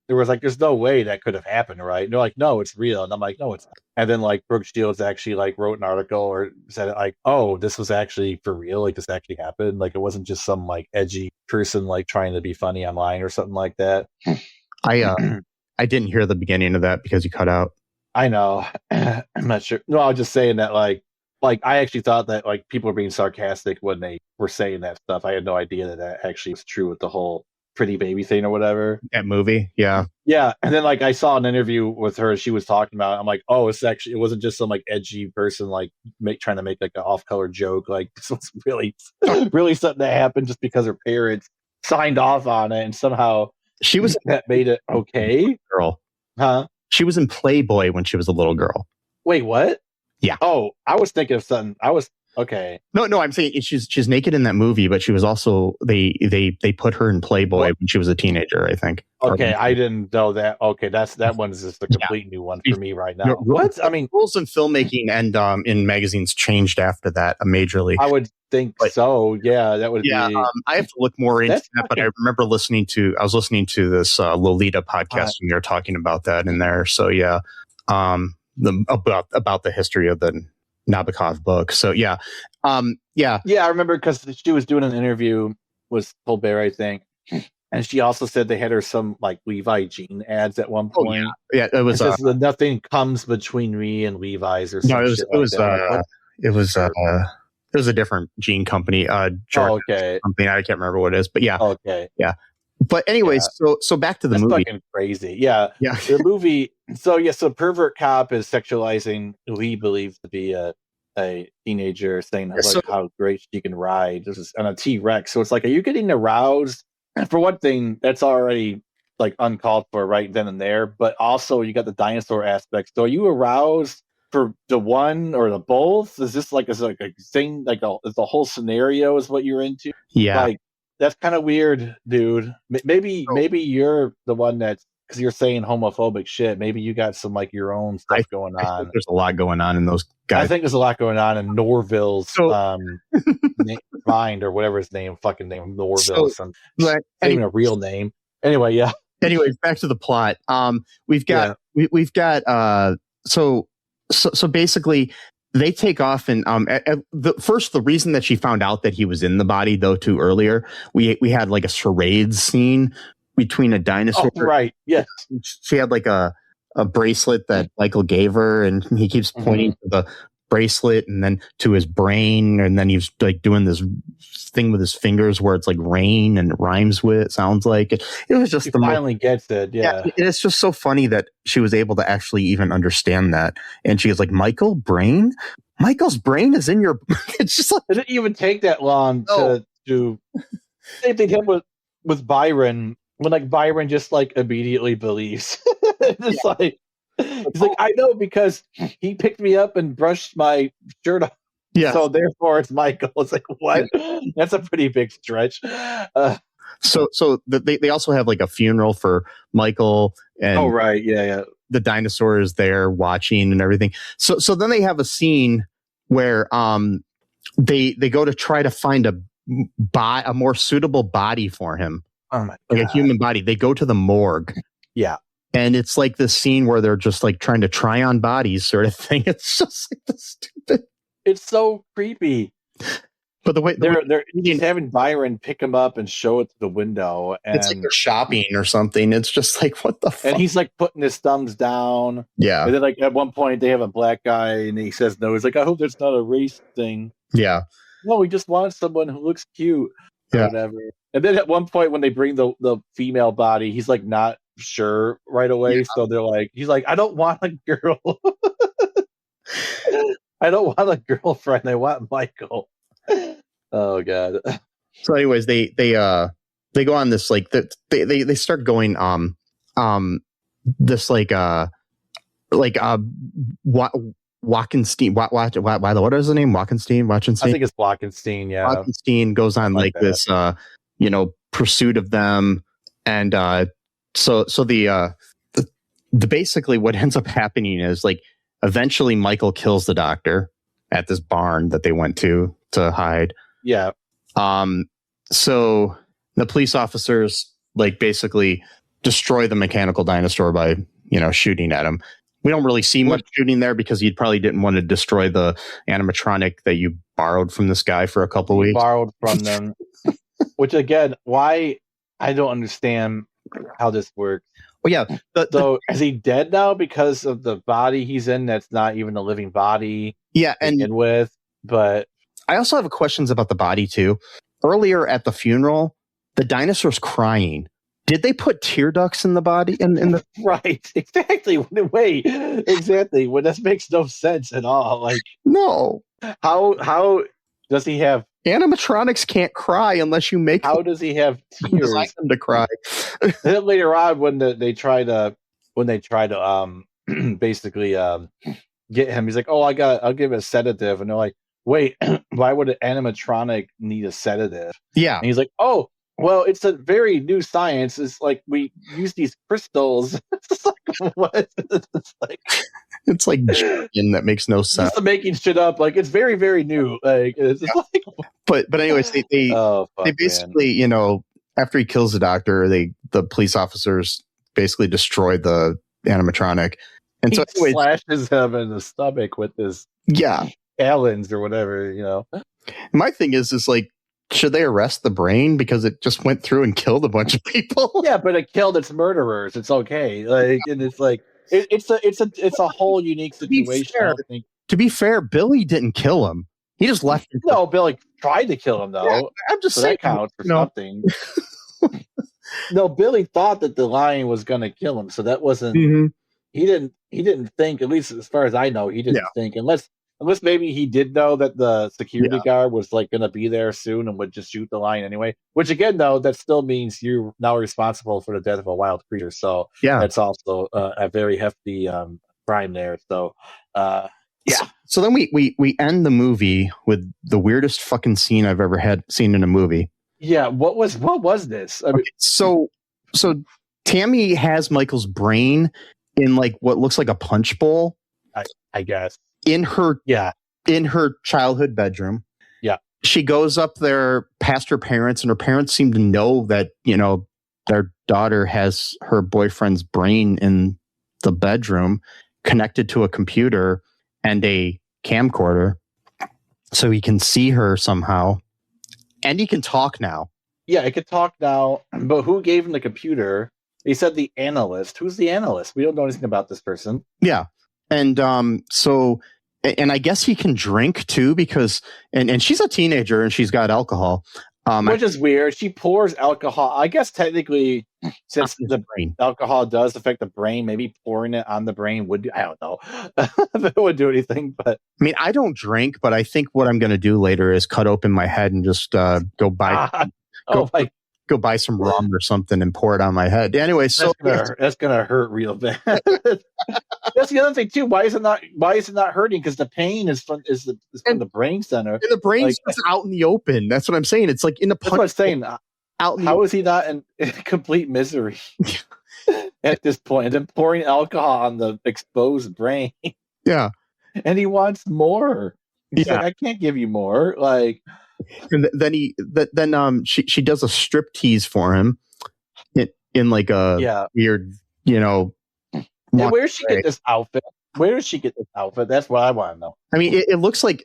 There was like, there's no way that could have happened, right? And they're like, no, it's real. And I'm like, no, it's not. And then like Brooke Shields actually like wrote an article or said like, oh, this was actually for real. Like this actually happened. Like it wasn't just some like edgy person like trying to be funny online or something like that. I didn't hear the beginning of that because you cut out. I know. I'm not sure. No, I was just saying that like I actually thought that like people were being sarcastic when they were saying that stuff. I had no idea that actually was true with the whole Pretty Baby thing or whatever. That movie, yeah. And then like I saw an interview with her. She was talking about it. I'm like, oh, it wasn't just some like edgy person like trying to make like an off-color joke. Like this was really something that happened just because her parents signed off on it, and somehow that made it okay. Girl, huh? She was in Playboy when she was a little girl. Wait, what? Yeah. Oh, I was thinking of something. Okay. No, I'm saying she's naked in that movie, but she was also they put her in Playboy when she was a teenager, I think. Okay, I didn't know that. Okay, that one's just a complete new one for me right now. What? I mean, rules in filmmaking and in magazines changed after that majorly. I would think so. Yeah, that would be. I have to look more into that, but I remember listening to this Lolita podcast and they're talking about that in there. So yeah, about the history of the Nabokov book. So yeah. I remember because she was doing an interview with Colbert, I think, and she also said they had her some like Levi jean ads at one point. Yeah, it was nothing comes between me and Levi's or something. It was a different jean company. Something I can't remember what it is, but yeah. Okay. Yeah. But anyways, so back to the movie. Fucking crazy. Yeah. The movie. So pervert cop is sexualizing who he believes to be a teenager, saying how great she can ride. This is on a T-Rex. So it's like, are you getting aroused? And for one thing, that's already like uncalled for right then and there. But also, you got the dinosaur aspect. So are you aroused for the one or the both? Is this like a thing? Like the whole scenario is what you're into? Yeah. Like, that's kind of weird, dude. Maybe you're the one that's, because you're saying homophobic shit. Maybe you got some like your own stuff going on. I think there's a lot going on in those guys. I think there's a lot going on in Norville's mind or whatever his fucking name, Norville. Even a real name. Anyway, yeah. Anyways, back to the plot. We've got so basically they take off and the reason that she found out that he was in the body though too earlier, we had like a charades scene between a dinosaur. Oh, right. Yes. She had like a bracelet that Michael gave her, and he keeps pointing to the bracelet and then to his brain, and then he's like doing this thing with his fingers where it's like rain and it rhymes with it. Sounds like it. It was just finally gets it. Yeah. It's just so funny that she was able to actually even understand that, and she was like, Michael's brain is in your. It's just like, it didn't even take that long to do. Same thing happened with Byron. When like Byron just like immediately believes. It's like he's like, I know because he picked me up and brushed my shirt off. Yeah. So therefore it's Michael. It's like, what? That's a pretty big stretch. So they also have like a funeral for Michael, and the dinosaur is there watching and everything. So then they have a scene where they go to try to find a more suitable body for him. Oh my God. Like a human body. They go to the morgue. Yeah. And it's like this scene where they're just like trying to try on bodies sort of thing. It's just like this stupid. It's so creepy. But the way they're having Byron pick him up and show it to the window. And it's like they're shopping or something. It's just like, what the fuck? And he's like putting his thumbs down. Yeah. And then like at one point they have a black guy and he says no. He's like, I hope that's not a race thing. Yeah. No, we just want someone who looks cute. Or whatever. And then at one point when they bring the female body, he's like not sure right away. Yeah. So he's like, I don't want a girl. I don't want a girlfriend. I want Michael. Oh God. So anyways, they go on this like they start going this Walkenstein, what is the name? Walkenstein? I think it's Walkenstein, yeah. Walkenstein goes on like this, pursuit of them. And so the basically what ends up happening is like eventually Michael kills the doctor at this barn that they went to hide. Yeah. So the police officers like basically destroy the mechanical dinosaur by, shooting at him. We don't really see much shooting there because you probably didn't want to destroy the animatronic that you borrowed from this guy for a couple weeks. Borrowed from them. Which again, why I don't understand how this works. Well, yeah. So is he dead now because of the body he's in? That's not even a living body. Yeah, but I also have questions about the body too. Earlier at the funeral, the dinosaur's crying. Did they put tear ducts in the body? In the right, exactly. Wait, exactly. Well, that makes no sense at all. Like, no. How does he have? Animatronics can't cry unless you make. How does he have tears? Like them to cry. And then later on, when they try to basically get him. He's like, "Oh, I'll give it a sedative," and they're like, "Wait, why would an animatronic need a sedative?" Yeah, and he's like, "Oh, well, it's a very new science. It's like we use these crystals." It's like, what? it's like jargon that makes no sense. Just making shit up. Like, it's very, very new. Like, it's just like, but anyways, they oh, fuck, they basically, after he kills the doctor, the police officers basically destroy the animatronic, and so he slashes him in the stomach with his talons or whatever. My thing is like, should they arrest the brain because it just went through and killed a bunch of people? Yeah, but it killed its murderers. It's okay. Like, and it's like it's a whole unique situation. I don't think. To be fair, Billy didn't kill him. He just left him. No, Billy tried to kill him though. Yeah, I'm just saying that counts for something. No, Billy thought that the lion was going to kill him, so that wasn't. Mm-hmm. He didn't think. At least as far as I know, he didn't think. Unless maybe he did know that the security guard was like going to be there soon and would just shoot the lion anyway. Which again, though, that still means you're now responsible for the death of a wild creature. So that's also a very hefty crime there. So So then we end the movie with the weirdest fucking scene I've ever seen in a movie. Yeah, what was this? I mean, so Tammy has Michael's brain in like what looks like a punch bowl. I guess. In her childhood bedroom. Yeah. She goes up there past her parents, and her parents seem to know that, their daughter has her boyfriend's brain in the bedroom connected to a computer and a camcorder. So he can see her somehow. And he can talk now. Yeah, it could talk now. But who gave him the computer? He said the analyst. Who's the analyst? We don't know anything about this person. Yeah. And and I guess he can drink too, because and she's a teenager and she's got alcohol. Which is weird. She pours alcohol. I guess technically, since the brain alcohol does affect the brain, maybe pouring it on the brain would do, I don't know if it would do anything. But I mean, I don't drink, but I think what I'm going to do later is cut open my head and just go buy go buy some rum or something and pour it on my head. Anyway, so that's gonna hurt real bad. That's the other thing too. Why is it not hurting? Because the pain is from the brain center. And the brain's just out in the open. That's what I'm saying. It's like in the punch. That's what I'm saying. How is he not in complete misery at this point? And then pouring alcohol on the exposed brain. Yeah. And he wants more. He's like, I can't give you more. Like, and then she does a strip tease for him in like a weird, And where does she get this outfit? Where does she get this outfit? That's what I want to know. I mean, it looks like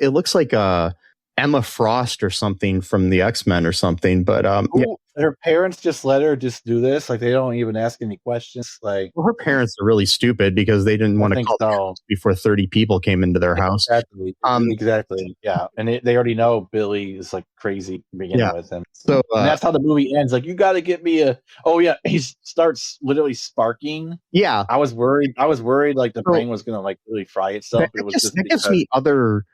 Emma Frost or something from the X-Men or something, but her parents just let her just do this. Like, they don't even ask any questions. Like, her parents are really stupid because they didn't want to call so. Before 30 people came into their house. Exactly. Yeah, and they already know Billy is like crazy to begin with him. So and that's how the movie ends. Like, you got to get me a. Oh yeah, he starts literally sparking. Yeah, I was worried. Like the brain was gonna like really fry itself. That gives me other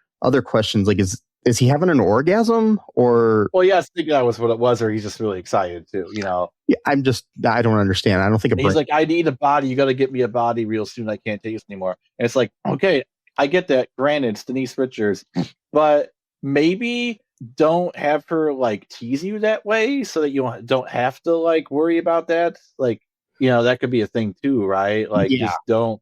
questions. Like, is he having an orgasm or? Well, yeah, I think that was what it was, or he's just really excited too. Yeah, I don't understand. I don't think he's like, I need a body. You got to get me a body real soon. I can't take this anymore. And it's like, okay, I get that. Granted, it's Denise Richards, but maybe don't have her like tease you that way so that you don't have to like worry about that. Like, that could be a thing too, right? Like, just don't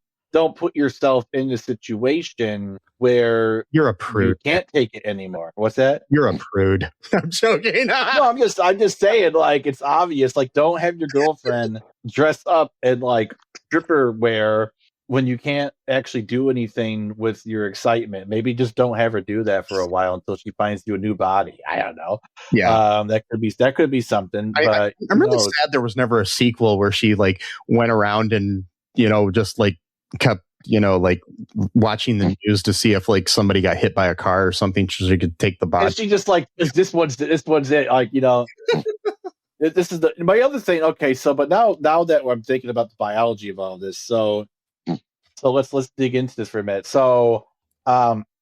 put yourself in a situation where you're a prude. You can't take it anymore. What's that? You're a prude. I'm joking. No, I'm just saying, like, it's obvious. Like, don't have your girlfriend dress up in like stripper wear when you can't actually do anything with your excitement. Maybe just don't have her do that for a while until she finds you a new body. I don't know. Yeah. That could be something. But I'm really sad there was never a sequel where she like went around and, just like kept, like watching the news to see if like somebody got hit by a car or something so she could take the body. And she just like, this one's it. Like, this is my other thing. Okay. So, but now that I'm thinking about the biology of all this, so let's dig into this for a minute. So,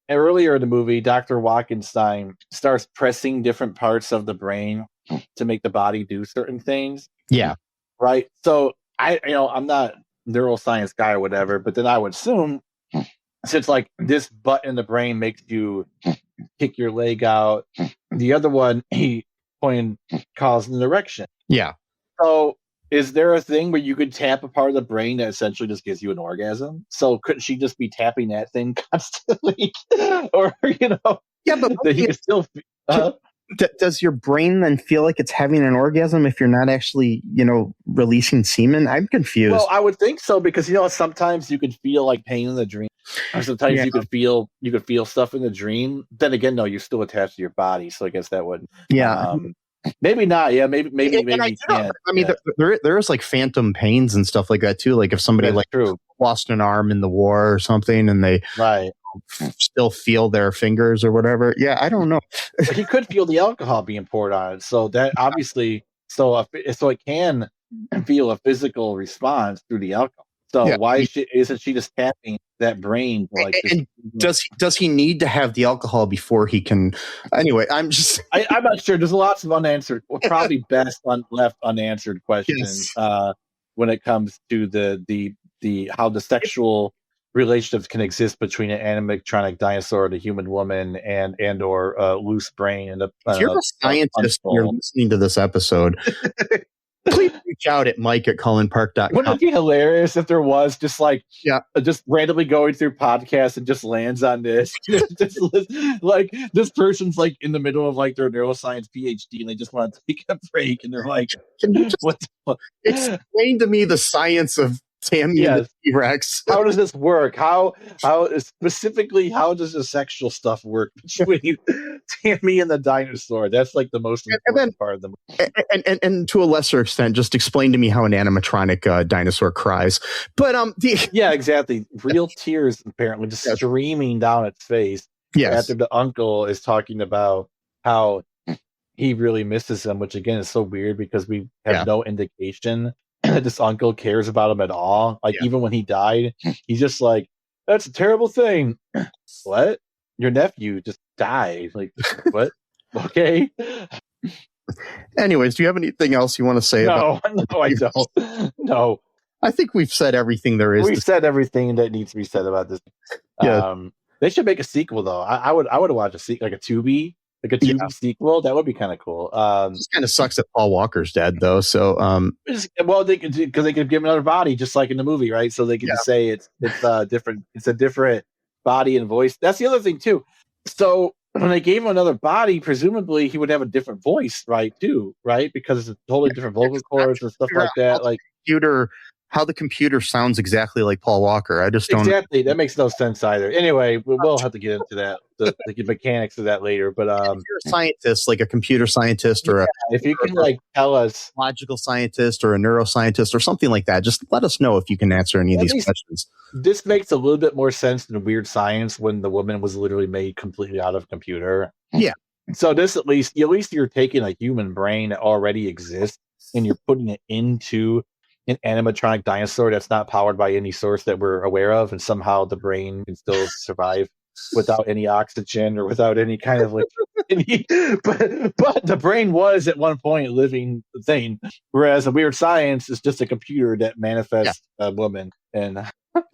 earlier in the movie, Dr. Walkenstein starts pressing different parts of the brain to make the body do certain things. Yeah. Right. So I'm not neuroscience guy or whatever, but then I would assume since like this butt in the brain makes you kick your leg out, the other one he calls an erection. Yeah. So is there a thing where you could tap a part of the brain that essentially just gives you an orgasm? So couldn't she just be tapping that thing constantly? Or, Yeah, but that he could still... does your brain then feel like it's having an orgasm if you're not actually, releasing semen? I'm confused. Well, I would think so, because sometimes you could feel like pain in the dream, or sometimes you could feel stuff in the dream. Then again, no, you're still attached to your body, so I guess that would. Yeah. Maybe not. Yeah, maybe you can't. I mean, there is like phantom pains and stuff like that too. Like if somebody lost an arm in the war or something, and they still feel their fingers or whatever. Yeah, I don't know. He could feel the alcohol being poured on it, so that obviously, so it can feel a physical response through the alcohol. So why isn't she just tapping that brain? Does he need to have the alcohol before he can? Anyway, I'm not sure. There's lots of unanswered, probably best left unanswered questions when it comes to the how the sexual relationships can exist between an animatronic dinosaur and a human woman and or loose brain. And if you're a scientist, you're listening to this episode. Please reach out at mike@cullenpark.com. Wouldn't it be hilarious if there was just randomly going through podcasts and just lands on this? Like this person's like in the middle of like their neuroscience PhD and they just want to take a break and they're like, "Can you just explain to me the science of Tammy and the T-Rex? How does this work? How specifically, how does the sexual stuff work between Tammy and the dinosaur? That's like the most important part of the movie. And to a lesser extent, just explain to me how an animatronic dinosaur cries. But yeah, exactly. Real tears apparently just streaming down its face. Yes. After the uncle is talking about how he really misses him, which again is so weird because we have no indication this uncle cares about him at all. Like even when he died, he's just like, "That's a terrible thing." What? Your nephew just died. Like what? Okay. Anyways, do you have anything else you want to say? No, I don't. No. I think we've said everything there is. We've said everything that needs to be said about this. Yeah. They should make a sequel though. I would watch a sequel, like a Tubi sequel. That would be kind of cool. It kind of sucks that Paul Walker's dead though. So because they could give him another body, just like in the movie, right? So they can just say it's different. It's a different body and voice. That's the other thing too. So when they gave him another body, presumably he would have a different voice, right? Too, right? Because it's a totally different vocal cords and stuff like that. Like how the computer sounds exactly like Paul Walker. I just don't. Exactly. That makes no sense either. Anyway, we'll have to get into that, the mechanics of that later. But if you're a scientist, like a computer scientist or if you can like tell us, logical scientist or a neuroscientist or something like that, just let us know if you can answer any of these questions. This makes a little bit more sense than Weird Science when the woman was literally made completely out of computer. Yeah. So this at least you're taking a human brain that already exists and you're putting it into an animatronic dinosaur that's not powered by any source that we're aware of, and somehow the brain can still survive without any oxygen or without any kind of but the brain was at one point a living thing, whereas a Weird Science is just a computer that manifests a woman. And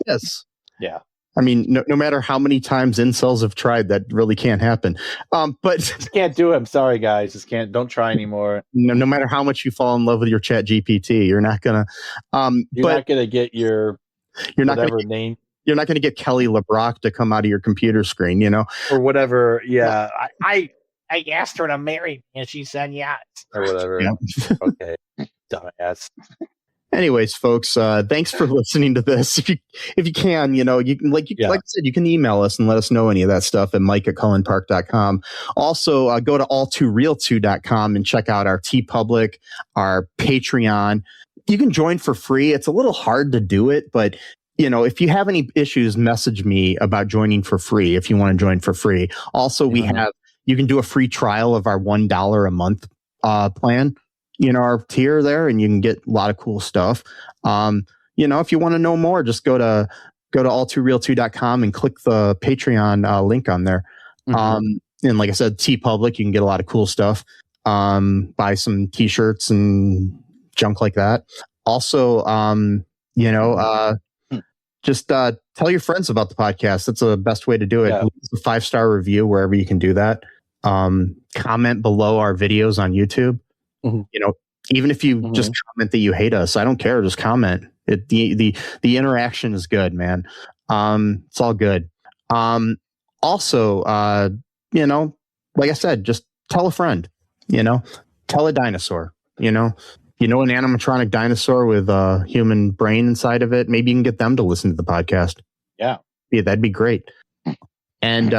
yes, yeah. I mean, no matter how many times incels have tried, that really can't happen. But just can't do it. I'm sorry, guys. Just can't. Don't try anymore. No matter how much you fall in love with your Chat GPT, you're not gonna. You're not gonna get your. You're not gonna name. You're not gonna get Kelly LeBrock to come out of your computer screen, or whatever. Yeah, I asked her to marry me, and she said yes, or whatever. Yeah. Okay, dumbass. Anyways, folks, thanks for listening to this. If you can, like I said, you can email us and let us know any of that stuff at mike@cullenpark.com. Also, go to all2real2.com and check out our TeePublic, our Patreon. You can join for free. It's a little hard to do it, but if you have any issues, message me about joining for free if you want to join for free. Also, you can do a free trial of our $1 a month plan. Our tier there, and you can get a lot of cool stuff. If you want to know more, just go to all2real2.com and click the Patreon link on there. And like I said, TeePublic, you can get a lot of cool stuff. Buy some t-shirts and junk like that. Also, just tell your friends about the podcast. That's the best way to do it. Yeah. Leave a 5-star review wherever you can do that. Comment below our videos on YouTube. Mm-hmm. Even if you just comment that you hate us, I don't care. Just comment. The interaction is good, man. It's all good. Also, like I said, just tell a friend. Tell a dinosaur. An animatronic dinosaur with a human brain inside of it. Maybe you can get them to listen to the podcast. Yeah, that'd be great. And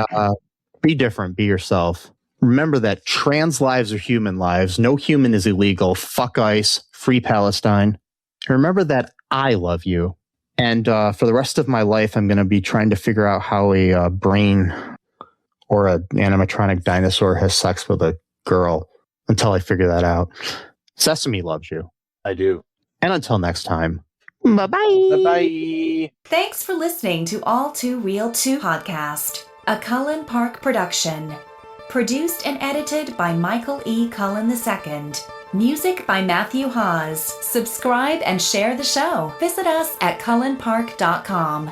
be different. Be yourself. Remember that trans lives are human lives. No human is illegal. Fuck ICE. Free Palestine. And remember that I love you. And for the rest of my life, I'm going to be trying to figure out how a brain or an animatronic dinosaur has sex with a girl until I figure that out. Sesame loves you. I do. And until next time, bye-bye. Bye-bye. Thanks for listening to All Too Real 2 podcast, a Cullen Park production. Produced and edited by Michael E. Cullen II. Music by Matthew Hawes. Subscribe and share the show. Visit us at cullenpark.com.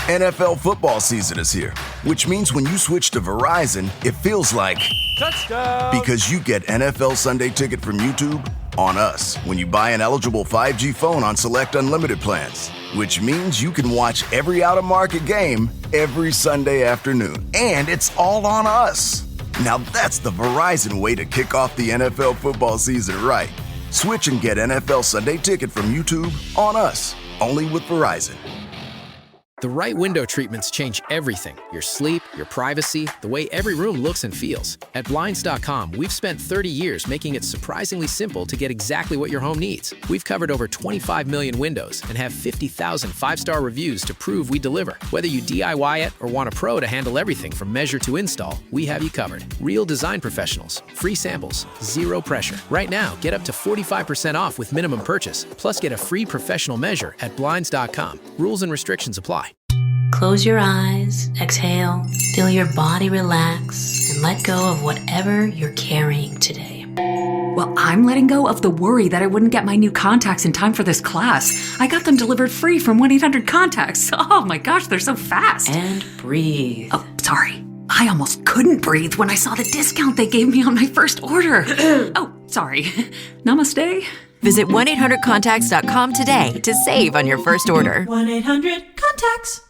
NFL football season is here, which means when you switch to Verizon, it feels like Touchdown! Because you get NFL Sunday Ticket from YouTube on us when you buy an eligible 5G phone on select unlimited plans, which means you can watch every out-of-market game every Sunday afternoon. And it's all on us. Now that's the Verizon way to kick off the NFL football season right. Switch and get NFL Sunday Ticket from YouTube on us, only with Verizon. The right window treatments change everything. Your sleep, your privacy, the way every room looks and feels. At Blinds.com, we've spent 30 years making it surprisingly simple to get exactly what your home needs. We've covered over 25 million windows and have 50,000 5-star reviews to prove we deliver. Whether you DIY it or want a pro to handle everything from measure to install, we have you covered. Real design professionals, free samples, zero pressure. Right now, get up to 45% off with minimum purchase, plus get a free professional measure at Blinds.com. Rules and restrictions apply. Close your eyes, exhale, feel your body relax, and let go of whatever you're carrying today. Well, I'm letting go of the worry that I wouldn't get my new contacts in time for this class. I got them delivered free from 1-800-CONTACTS. Oh my gosh, they're so fast. And breathe. Oh, sorry. I almost couldn't breathe when I saw the discount they gave me on my first order. Oh, sorry. Namaste. Visit 1-800-CONTACTS.com today to save on your first order. 1-800-CONTACTS.